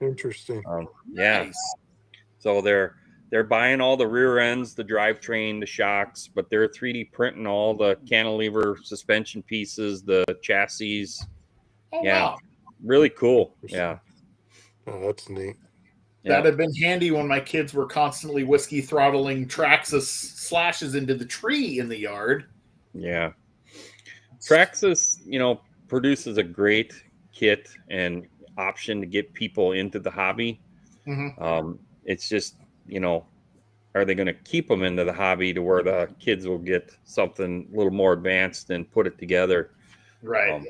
Interesting. Yeah. So they're buying all the rear ends, the drivetrain, the shocks, but they're 3D printing all the cantilever suspension pieces, the chassis. Oh, wow. Really cool. Yeah. Oh, that's neat. That'd have been handy when my kids were constantly whiskey throttling Traxxas slashes into the tree in the yard. Yeah. Traxxas, produces a great kit and option to get people into the hobby. Mm-hmm. It's just, are they going to keep them into the hobby to where the kids will get something a little more advanced and put it together? Right.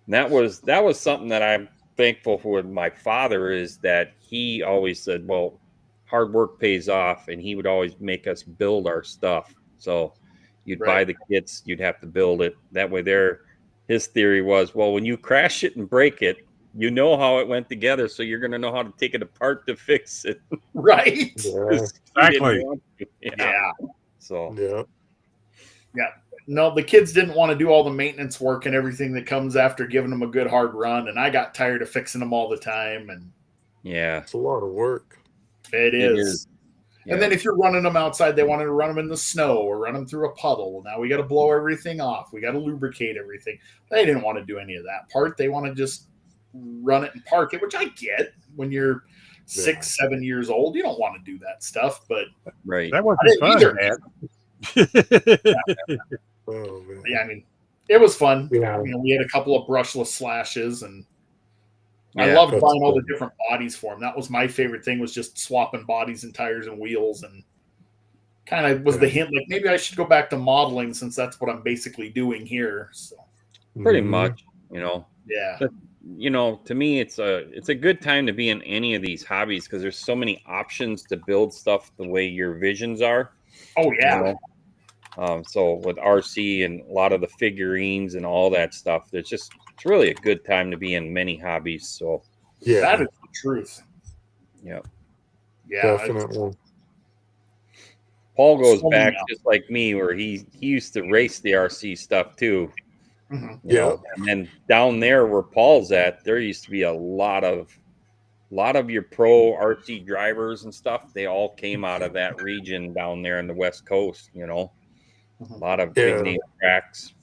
That was something that I'm thankful for with my father, is that he always said, well, hard work pays off, and he would always make us build our stuff. So you'd buy the kits, you'd have to build it. That way his theory was, well, when you crash it and break it, you know how it went together, so you're going to know how to take it apart to fix it. Right. Yeah. Exactly. Yeah. So. Yeah. No, the kids didn't want to do all the maintenance work and everything that comes after giving them a good hard run, and I got tired of fixing them all the time. And yeah, it's a lot of work. It is. Yeah. And then if you're running them outside, they wanted to run them in the snow or run them through a puddle. Now we got to blow everything off. We got to lubricate everything. They didn't want to do any of that part. They want to just run it and park it, which I get. When you're 6, 7 years old, you don't want to do that stuff. But that wasn't fun, man. Oh, man. Yeah, I mean, it was fun. Yeah. We had a couple of brushless slashes, and I loved buying all the different bodies for them. That was my favorite thing, was just swapping bodies and tires and wheels, and kind of was the hint, like, maybe I should go back to modeling, since that's what I'm basically doing here. So pretty much, Yeah. But, to me, it's a good time to be in any of these hobbies, because there's so many options to build stuff the way your visions are. Oh, yeah. So with RC and a lot of the figurines and all that stuff, it's really a good time to be in many hobbies. So yeah, that is the truth. Yeah. Yeah. Definitely. Paul goes So back now. just like me, where he used to race the RC stuff too. Mhm. You know? And then down there where Paul's at, there used to be a lot of your pro RC drivers and stuff. They all came out of that region down there in the West Coast. You know, a lot of big name tracks.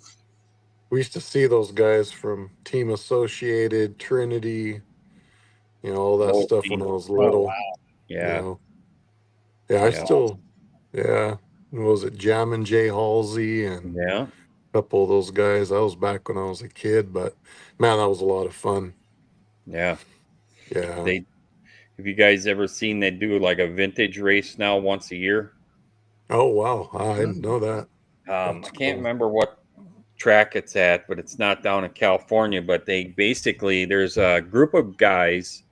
We used to see those guys from Team Associated, Trinity, all that stuff when I was little. Oh, wow. Yeah. I still, what was it, Jam and Jay Halsey and Yeah. a couple of those guys. That was back when I was a kid, but man, that was a lot of fun. Yeah. Yeah. Have you guys ever seen they do like a vintage race now once a year? Oh, wow. I didn't know that. I can't remember what track it's at, but it's not down in California. But there's a group of guys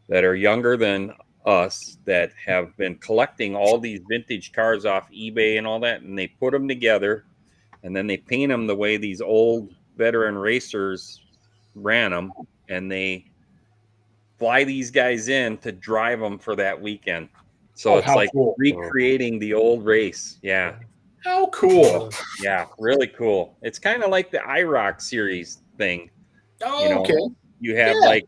that are younger than us that have been collecting all these vintage cars off eBay and all that, and they put them together, and then they paint them the way these old veteran racers ran them, and they fly these guys in to drive them for that weekend. So it's like cool. recreating the old race. Yeah. How cool. Yeah, really cool. It's kind of like the IROC series thing. Oh, okay. You have like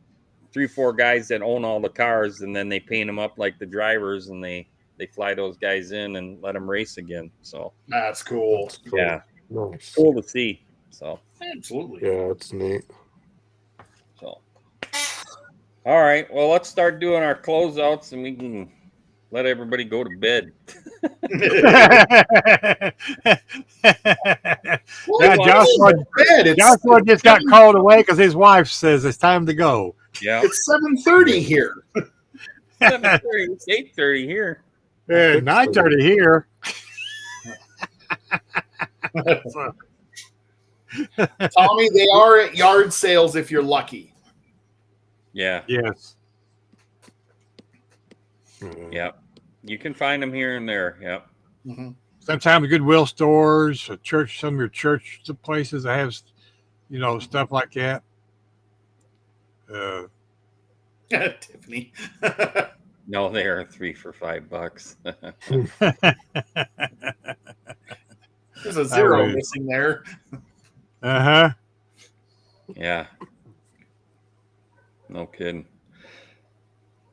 3-4 guys that own all the cars, and then they paint them up like the drivers, and they fly those guys in and let them race again. So that's cool. Yeah, nice. Cool to see. So absolutely. Yeah, it's neat. So all right, well, let's start doing our closeouts, and we can let everybody go to bed. Joshua just got called away because his wife says it's time to go. Yeah, it's 7:30 here. 7:30. It's 8:30 here. 9:30 here. Tommy, they are at yard sales if you're lucky. Yeah. Yes. Yep. You can find them here and there. Yep. Mm-hmm. Sometimes Goodwill stores, a church, some of your church places that have, stuff like that. Tiffany. No, they are 3 for $5. There's a zero missing there. Uh-huh. Yeah. No kidding.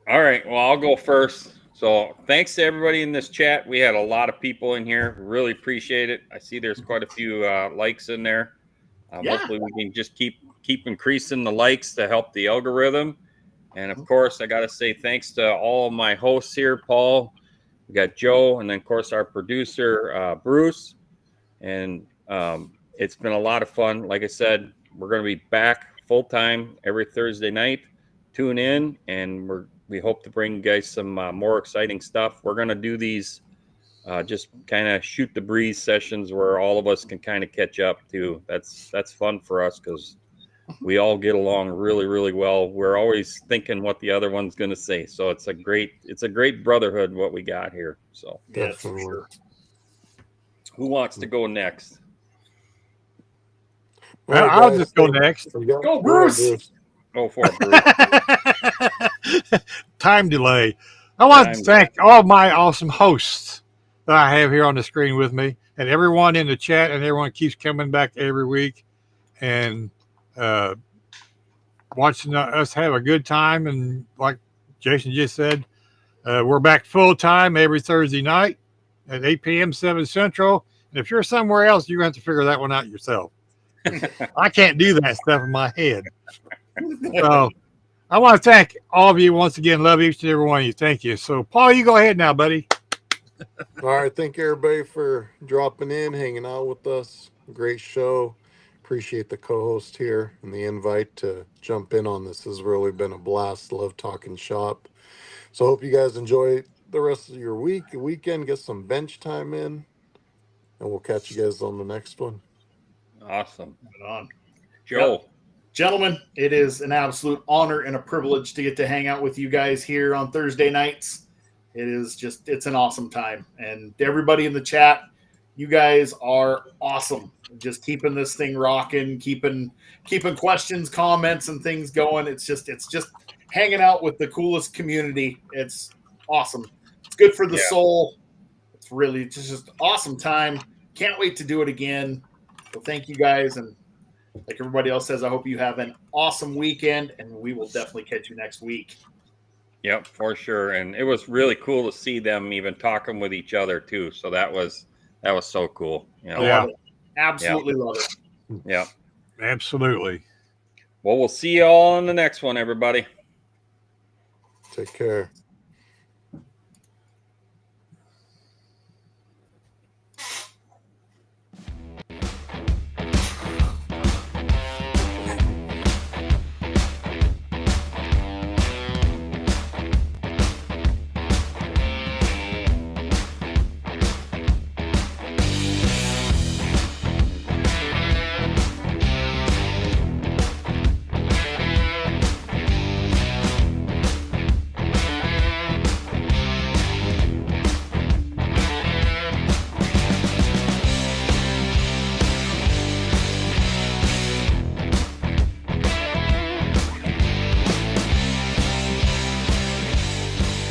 All right. Well, I'll go first. So thanks to everybody in this chat. We had a lot of people in here. Really appreciate it. I see there's quite a few likes in there. Hopefully we can just keep increasing the likes to help the algorithm. And of course, I got to say thanks to all of my hosts here, Paul. We got Joe, and then of course our producer, Bruce. And it's been a lot of fun. Like I said, we're going to be back full time every Thursday night. Tune in, and we hope to bring you guys some more exciting stuff. We're going to do these just kind of shoot the breeze sessions where all of us can kind of catch up too. That's fun for us because we all get along really, really well. We're always thinking what the other one's going to say. So it's a great brotherhood what we got here. So yes, for sure. Who wants to go next? Right, I'll guys, just go next. Go, Bruce. Go for it, Bruce. Time delay. I want to thank all my awesome hosts that I have here on the screen with me, and everyone in the chat, and everyone keeps coming back every week and watching us have a good time. And like Jason just said, we're back full time every Thursday night at 8 p.m. 7 Central. And if you're somewhere else, you're going to have to figure that one out yourself. I can't do that stuff in my head. So I want to thank all of you once again. Love each and every one of you. Thank you. So, Paul, you go ahead now, buddy. All right. Thank you, everybody, for dropping in, hanging out with us. Great show. Appreciate the co-host here and the invite to jump in on this. Has really been a blast. Love talking shop. So hope you guys enjoy the rest of your weekend. Get some bench time in, and we'll catch you guys on the next one. Awesome. Right on. Joe. Yep. Gentlemen, it is an absolute honor and a privilege to get to hang out with you guys here on Thursday nights. It's an awesome time. And everybody in the chat, you guys are awesome. Just keeping this thing rocking, keeping questions, comments, and things going. It's just hanging out with the coolest community. It's awesome. It's good for the soul. It's really just awesome time. Can't wait to do it again. So thank you guys. And like everybody else says, I hope you have an awesome weekend, and we will definitely catch you next week. Yep, for sure. And it was really cool to see them even talking with each other too. So that was so cool. You know? Yeah. Love it. Absolutely love it. Yeah. Absolutely. Well, we'll see you all on the next one, everybody. Take care.